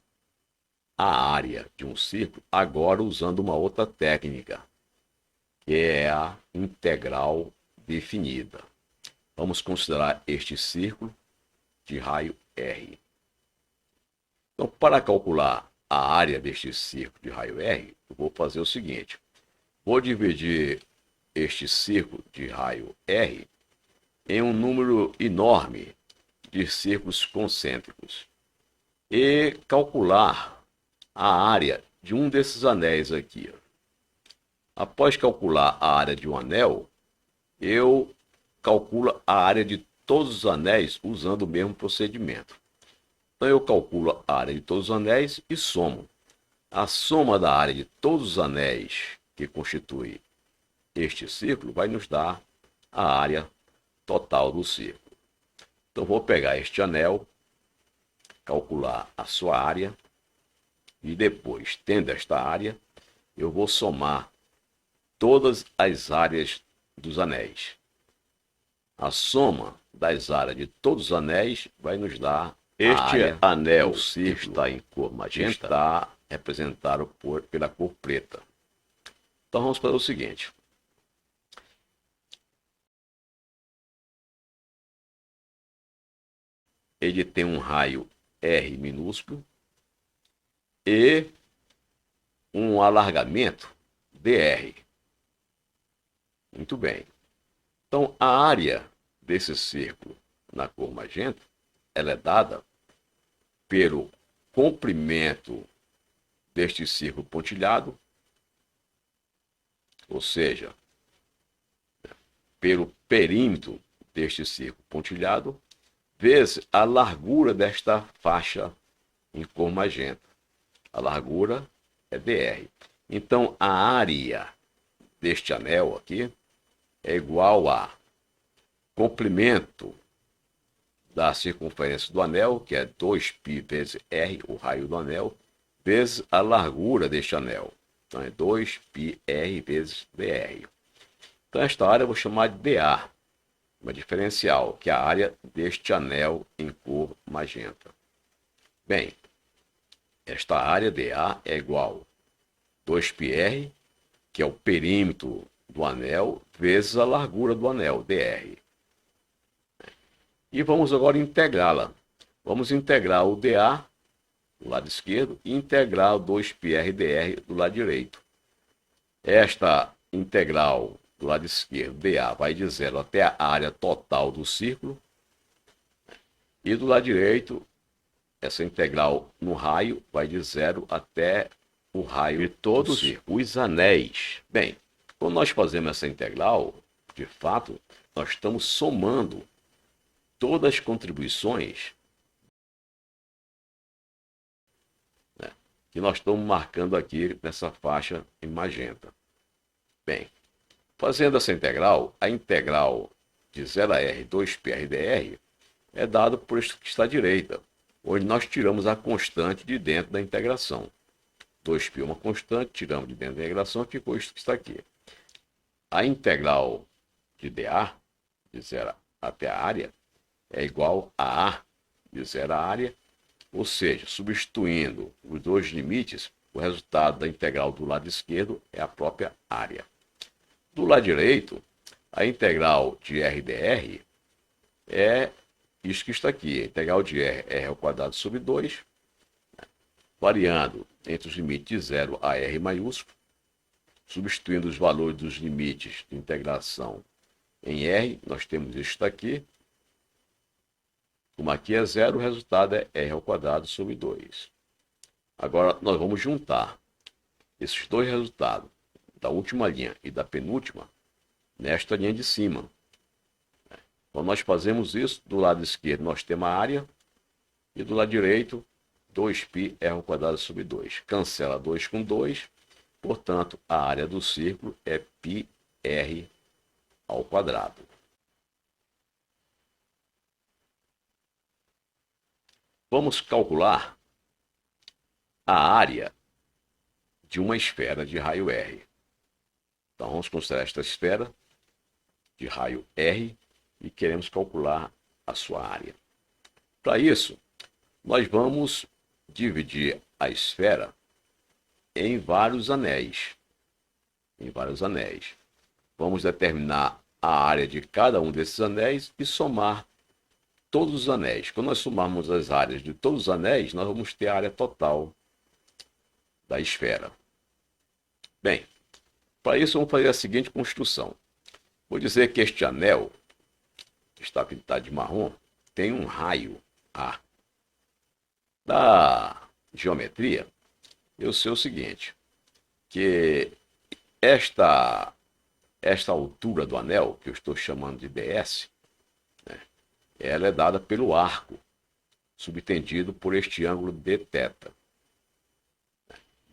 a área de um círculo agora usando uma outra técnica, que é a integral definida. Vamos considerar este círculo de raio R. Então, para calcular a área deste círculo de raio R, eu vou fazer o seguinte. Vou dividir este círculo de raio R em um número enorme de círculos concêntricos e calcular a área de um desses anéis aqui. Após calcular a área de um anel, eu calculo a área de todos os anéis usando o mesmo procedimento. Então eu calculo a área de todos os anéis e somo. A soma da área de todos os anéis que constitui este círculo vai nos dar a área total do círculo. Então vou pegar este anel, calcular a sua área e depois, tendo esta área, eu vou somar todas as áreas dos anéis. A soma das áreas de todos os anéis vai nos dar este anel que está em cor magenta, está representado pela cor preta. Então vamos fazer o seguinte. Ele tem um raio R minúsculo e um alargamento dr. Muito bem. Então, a área desse círculo na cor magenta, ela é dada pelo comprimento deste círculo pontilhado, ou seja, pelo perímetro deste círculo pontilhado, vezes a largura desta faixa em cor magenta. A largura é dr. Então, a área deste anel aqui é igual a comprimento da circunferência do anel, que é 2π vezes r, o raio do anel, vezes a largura deste anel. Então, é 2πr vezes dr. Então, esta área eu vou chamar de dA, uma diferencial, que é a área deste anel em cor magenta. Bem, esta área dA é igual a 2πr, que é o perímetro do anel, vezes a largura do anel, dr. E vamos agora integrá-la. Vamos integrar o dA do lado esquerdo e integrar o 2πr dr do lado direito. Esta integral do lado esquerdo, dA, vai de 0 até a área total do círculo. E do lado direito, essa integral no raio vai de 0 até o raio de todos os anéis. Bem, quando nós fazemos essa integral, de fato, nós estamos somando todas as contribuições, né, que nós estamos marcando aqui nessa faixa em magenta. Bem, fazendo essa integral, a integral de 0 a r 2πr dr é dado por isso que está à direita, onde nós tiramos a constante de dentro da integração. 2π é uma constante, tiramos de dentro da integração, ficou isso que está aqui. A integral de dA, de 0 até a área, é igual a A de 0 a área, ou seja, substituindo os dois limites, o resultado da integral do lado esquerdo é a própria área. Do lado direito, a integral de r dr é isso que está aqui. A integral de r ao quadrado sobre 2, variando entre os limites de 0 a r maiúsculo, substituindo os valores dos limites de integração em r, nós temos isso aqui. Como aqui é 0, o resultado é r ao quadrado sobre 2. Agora, nós vamos juntar esses dois resultados, da última linha e da penúltima, nesta linha de cima. Quando nós fazemos isso, do lado esquerdo nós temos a área, e do lado direito, 2πr ao quadrado sobre 2. Cancela 2 com 2, portanto, a área do círculo é πr ao quadrado. Vamos calcular a área de uma esfera de raio R. Então, vamos considerar esta esfera de raio R e queremos calcular a sua área. Para isso, nós vamos dividir a esfera em vários anéis. Vamos determinar a área de cada um desses anéis e somar todos os anéis. Quando nós somarmos as áreas de todos os anéis, nós vamos ter a área total da esfera. Bem, para isso vamos fazer a seguinte construção. Vou dizer que este anel, que está pintado de marrom, tem um raio A. Da geometria, eu sei o seguinte, que esta altura do anel, que eu estou chamando de ds, né, ela é dada pelo arco, subtendido por este ângulo dθ.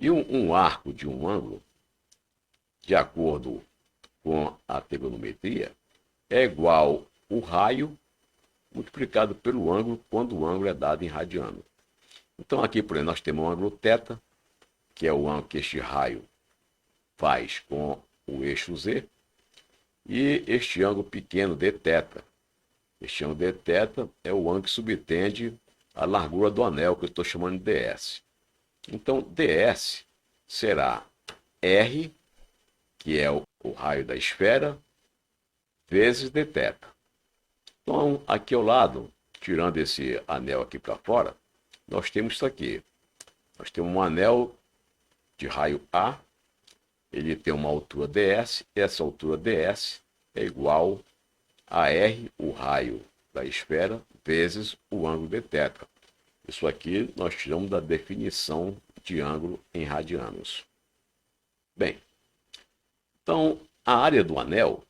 E um arco de um ângulo, de acordo com a trigonometria, é igual o raio multiplicado pelo ângulo, quando o ângulo é dado em radiano. Então aqui, por exemplo, nós temos um ângulo θ, que é o ângulo que este raio faz com o eixo Z, e este ângulo pequeno dθ. Este ângulo dθ é o ângulo que subtende a largura do anel, que eu estou chamando de ds. Então, ds será R, que é o raio da esfera, vezes dθ. Então, aqui ao lado, tirando esse anel aqui para fora, nós temos isso aqui. Nós temos um anel de raio A, ele tem uma altura ds, essa altura ds é igual a R, o raio da esfera, vezes o ângulo dθ. Isso aqui nós tiramos da definição de ângulo em radianos. Bem, então a área do anel,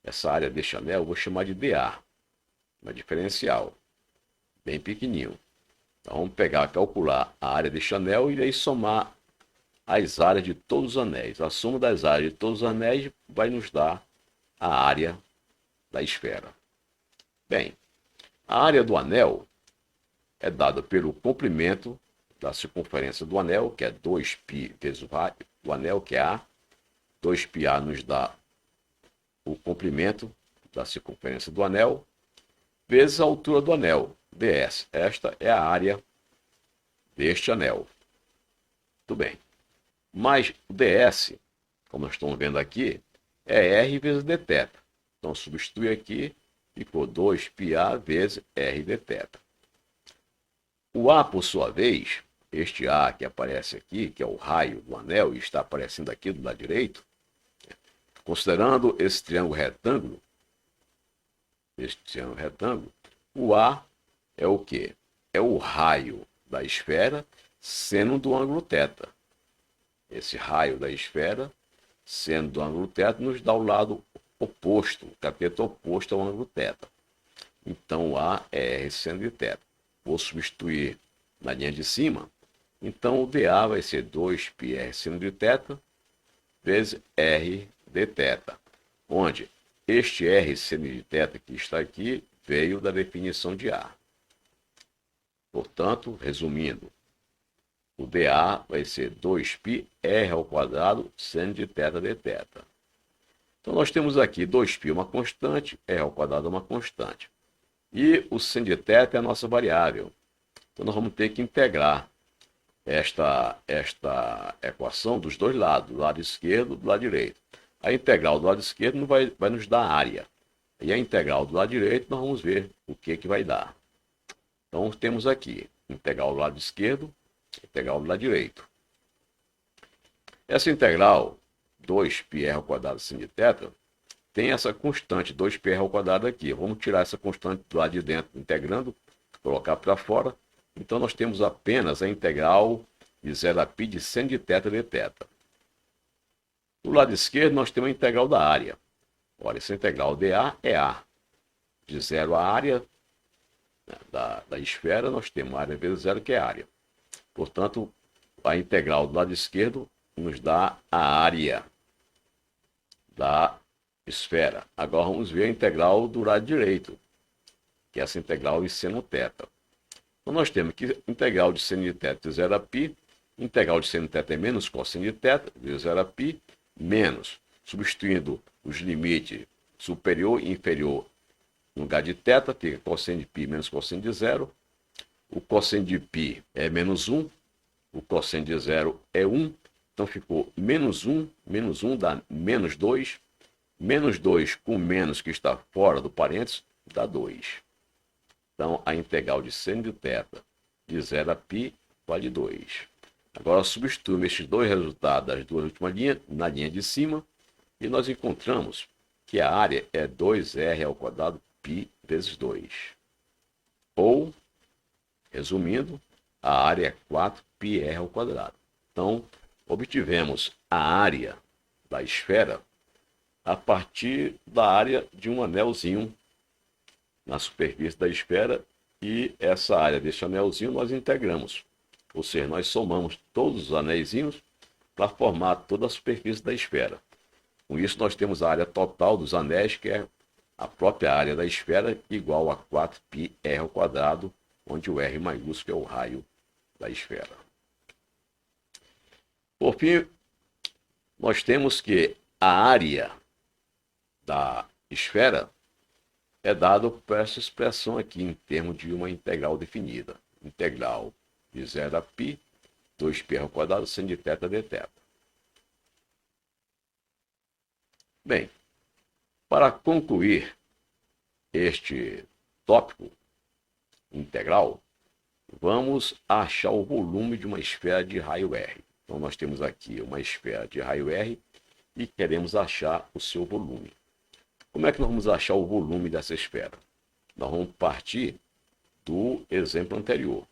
essa área deste anel, eu vou chamar de dA, uma diferencial, bem pequenininho. Então vamos pegar, calcular a área deste anel e aí somar as áreas de todos os anéis. A soma das áreas de todos os anéis vai nos dar a área da esfera. Bem, a área do anel é dada pelo comprimento da circunferência do anel, que é 2π vezes o raio do anel, que é A. 2πA nos dá o comprimento da circunferência do anel, vezes a altura do anel, ds. Esta é a área deste anel. Muito bem. Mas o ds, como nós estamos vendo aqui, é R vezes dθ. Então, substitui aqui, ficou 2πA vezes R dθ. O A, por sua vez, este A que aparece aqui, que é o raio do anel, e está aparecendo aqui do lado direito, considerando esse triângulo retângulo, o A é o quê? É o raio da esfera seno do ângulo θ. Esse raio da esfera seno do ângulo θ nos dá o lado oposto, o cateto oposto ao ângulo θ. Então, o A é R seno de θ. Vou substituir na linha de cima. Então, o dA vai ser 2πr seno de θ vezes R dθ, onde este R seno de θ que está aqui veio da definição de A. Portanto, resumindo, o dA vai ser 2πr ao quadrado seno de θ dθ. Então, nós temos aqui 2π uma constante, r ao quadrado uma constante. E o seno de θ é a nossa variável. Então, nós vamos ter que integrar esta equação dos dois lados, do lado esquerdo e do lado direito. A integral do lado esquerdo vai nos dar área. E a integral do lado direito, nós vamos ver o que vai dar. Então, temos aqui integral do lado esquerdo, integral do lado direito. Essa integral, 2πr ao quadrado sin de θ, tem essa constante 2πr ao quadrado aqui. Vamos tirar essa constante do lado de dentro, integrando, colocar para fora. Então, nós temos apenas a integral de 0 a π de seno de θ dθ. Do lado esquerdo, nós temos a integral da área. Olha, essa integral dA é A. De 0 a área da esfera, nós temos a área vezes 0, que é a área. Portanto, a integral do lado esquerdo nos dá a área da esfera. Agora vamos ver a integral do lado direito, que é essa integral de seno θ. Então nós temos que integral de seno de θ de 0 a π, integral de seno de θ é menos cosseno de θ, de 0 a π, menos, substituindo os limites superior e inferior no lugar de θ, fica cosseno de π menos cosseno de 0. O cosseno de π é menos 1, o cosseno de 0 é 1, então ficou menos 1 dá menos 2, menos 2 com menos que está fora do parênteses dá 2. Então, a integral de seno de θ de 0 a π vale 2. Agora, substituímos estes dois resultados das duas últimas linhas na linha de cima e nós encontramos que a área é 2r ao quadrado π vezes 2. Ou, resumindo, a área é 4πr ao quadrado. Então, obtivemos a área da esfera a partir da área de um anelzinho na superfície da esfera e essa área desse anelzinho nós integramos. Ou seja, nós somamos todos os anéisinhos para formar toda a superfície da esfera. Com isso, nós temos a área total dos anéis, que é a própria área da esfera, igual a 4πr², onde o R maiúsculo é o raio da esfera. Por fim, nós temos que a área da esfera é dada por essa expressão aqui, em termos de uma integral definida. Integral de 0 a π, 2πr² seno de θ dθ. Bem, para concluir este tópico integral, vamos achar o volume de uma esfera de raio R. Então, nós temos aqui uma esfera de raio R e queremos achar o seu volume. Como é que nós vamos achar o volume dessa esfera? Nós vamos partir do exemplo anterior.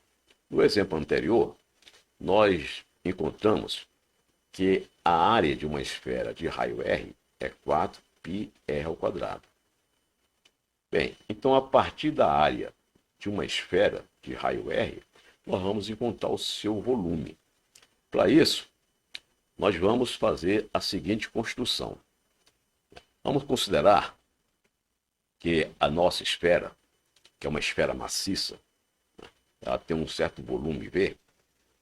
No exemplo anterior, nós encontramos que a área de uma esfera de raio R é 4πr². Bem, então a partir da área de uma esfera de raio R, nós vamos encontrar o seu volume. Para isso, nós vamos fazer a seguinte construção. Vamos considerar que a nossa esfera, que é uma esfera maciça, ela tem um certo volume V.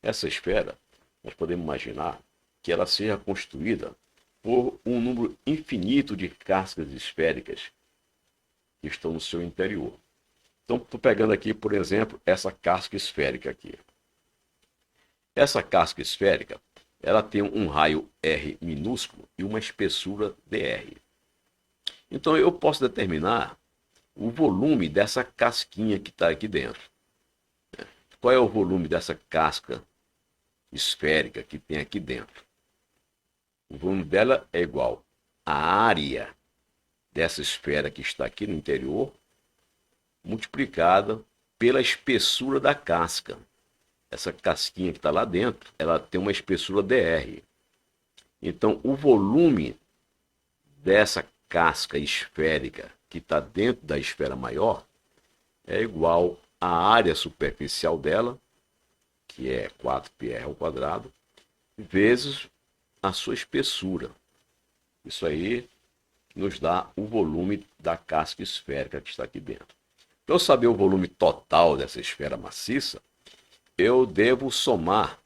Essa esfera, nós podemos imaginar que ela seja construída por um número infinito de cascas esféricas que estão no seu interior. Então, estou pegando aqui, por exemplo, essa casca esférica aqui. Essa casca esférica, ela tem um raio R minúsculo e uma espessura dr. Então, eu posso determinar o volume dessa casquinha que está aqui dentro. Qual é o volume dessa casca esférica que tem aqui dentro? O volume dela é igual à área dessa esfera que está aqui no interior, multiplicada pela espessura da casca. Essa casquinha que está lá dentro, ela tem uma espessura dr. Então, o volume dessa casca esférica que está dentro da esfera maior é igual à área superficial dela, que é 4πr², vezes a sua espessura. Isso aí nos dá o volume da casca esférica que está aqui dentro. Para eu saber o volume total dessa esfera maciça, eu devo somar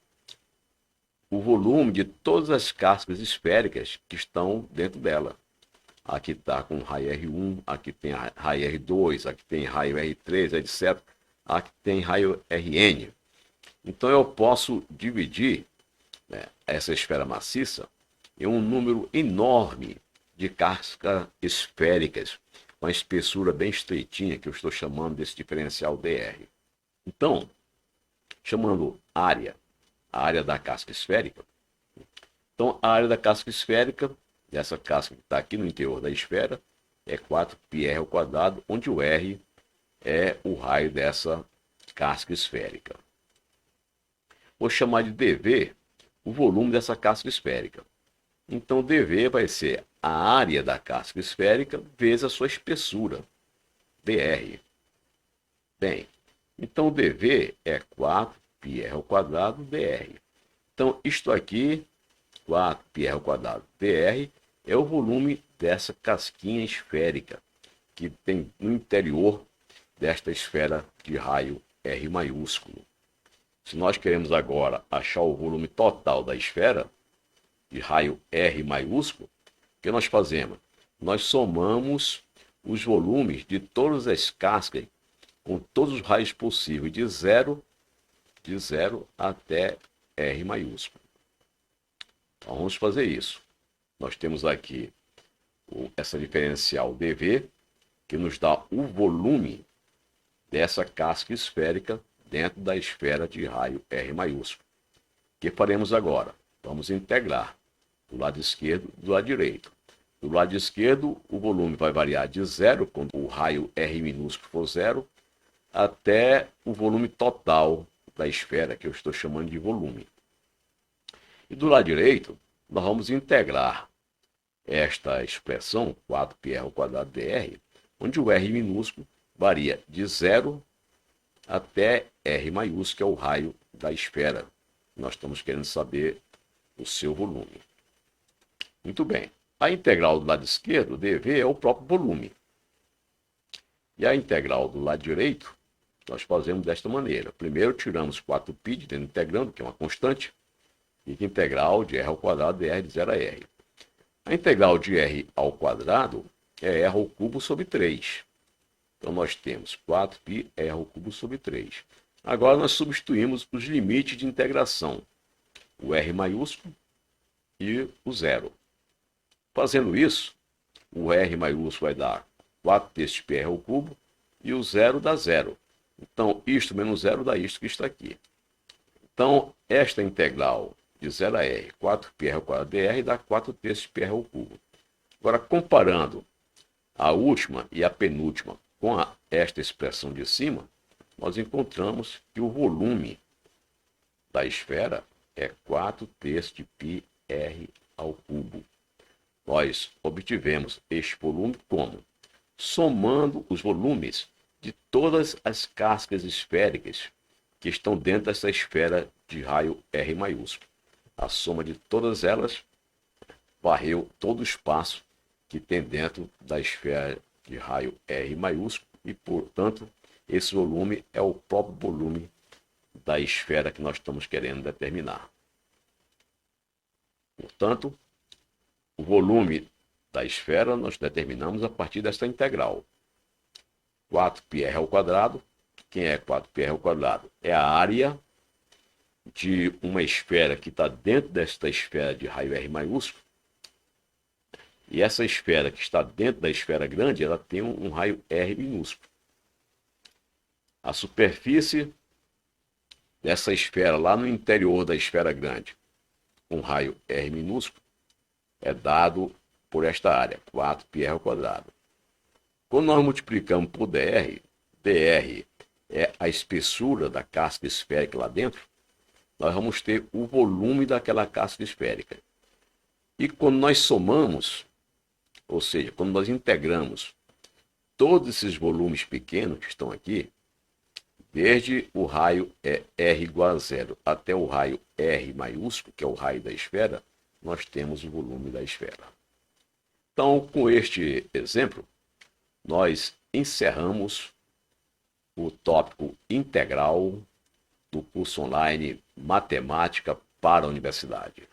o volume de todas as cascas esféricas que estão dentro dela. Aqui está com raio R1, aqui tem raio R2, aqui tem raio R3, etc. Aqui tem raio Rn. Então eu posso dividir, né, essa esfera maciça em um número enorme de cascas esféricas, com a espessura bem estreitinha, que eu estou chamando desse diferencial dr. Então, chamando a área da casca esférica. Então, a área da casca esférica, dessa casca que está aqui no interior da esfera, é 4πr², onde o R é o raio dessa casca esférica. Vou chamar de dV o volume dessa casca esférica. Então, dV vai ser a área da casca esférica vezes a sua espessura, dr. Bem, então dV é 4πr² dr. Então, isto aqui, 4πr² dr, é o volume dessa casquinha esférica que tem no interior desta esfera de raio R maiúsculo. Se nós queremos agora achar o volume total da esfera de raio R maiúsculo, o que nós fazemos? Nós somamos os volumes de todas as cascas com todos os raios possíveis, de zero até R maiúsculo. Então, vamos fazer isso. Nós temos aqui essa diferencial dV, que nos dá o volume dessa casca esférica dentro da esfera de raio R maiúsculo. O que faremos agora? Vamos integrar do lado esquerdo e do lado direito. Do lado esquerdo, o volume vai variar de zero, quando o raio R minúsculo for zero, até o volume total da esfera, que eu estou chamando de volume. E do lado direito, nós vamos integrar esta expressão, 4πr² dr, onde o R minúsculo varia de 0 até R maiúsculo, que é o raio da esfera. Nós estamos querendo saber o seu volume. Muito bem. A integral do lado esquerdo, dV, é o próprio volume. E a integral do lado direito, nós fazemos desta maneira. Primeiro tiramos 4π de dentro integrando, que é uma constante, e que integral de R ao quadrado de R de 0 a R. A integral de R ao quadrado é R ao cubo sobre 3. Então nós temos 4π R ao cubo sobre 3. Agora nós substituímos os limites de integração, o R maiúsculo e o 0. Fazendo isso, o R maiúsculo vai dar 4/3 π R ao cubo e o 0 dá 0. Então, isto menos 0 dá isto que está aqui. Então, esta integral de 0 a R, 4π R ao quadrado de R, dá 4/3 π R ao cubo. Agora, comparando a última e a penúltima com esta expressão de cima, nós encontramos que o volume da esfera é 4/3 π R ao cubo. Nós obtivemos este volume como? Somando os volumes de todas as cascas esféricas que estão dentro dessa esfera de raio R maiúsculo. A soma de todas elas varreu todo o espaço que tem dentro da esfera de raio R maiúsculo e, portanto, esse volume é o próprio volume da esfera que nós estamos querendo determinar. Portanto, o volume da esfera nós determinamos a partir desta integral. 4π R ao quadrado. Quem é 4π R ao quadrado? É a área de uma esfera que está dentro desta esfera de raio R maiúsculo. E essa esfera que está dentro da esfera grande, ela tem um raio R minúsculo. A superfície dessa esfera lá no interior da esfera grande, com raio R minúsculo, é dado por esta área, 4π R ao quadrado. Quando nós multiplicamos por dr, dr é a espessura da casca esférica lá dentro, nós vamos ter o volume daquela casca esférica. E quando nós somamos, ou seja, quando nós integramos todos esses volumes pequenos que estão aqui, desde o raio R igual a 0 até o raio R maiúsculo, que é o raio da esfera, nós temos o volume da esfera. Então, com este exemplo, nós encerramos o tópico integral do curso online Matemática para a Universidade.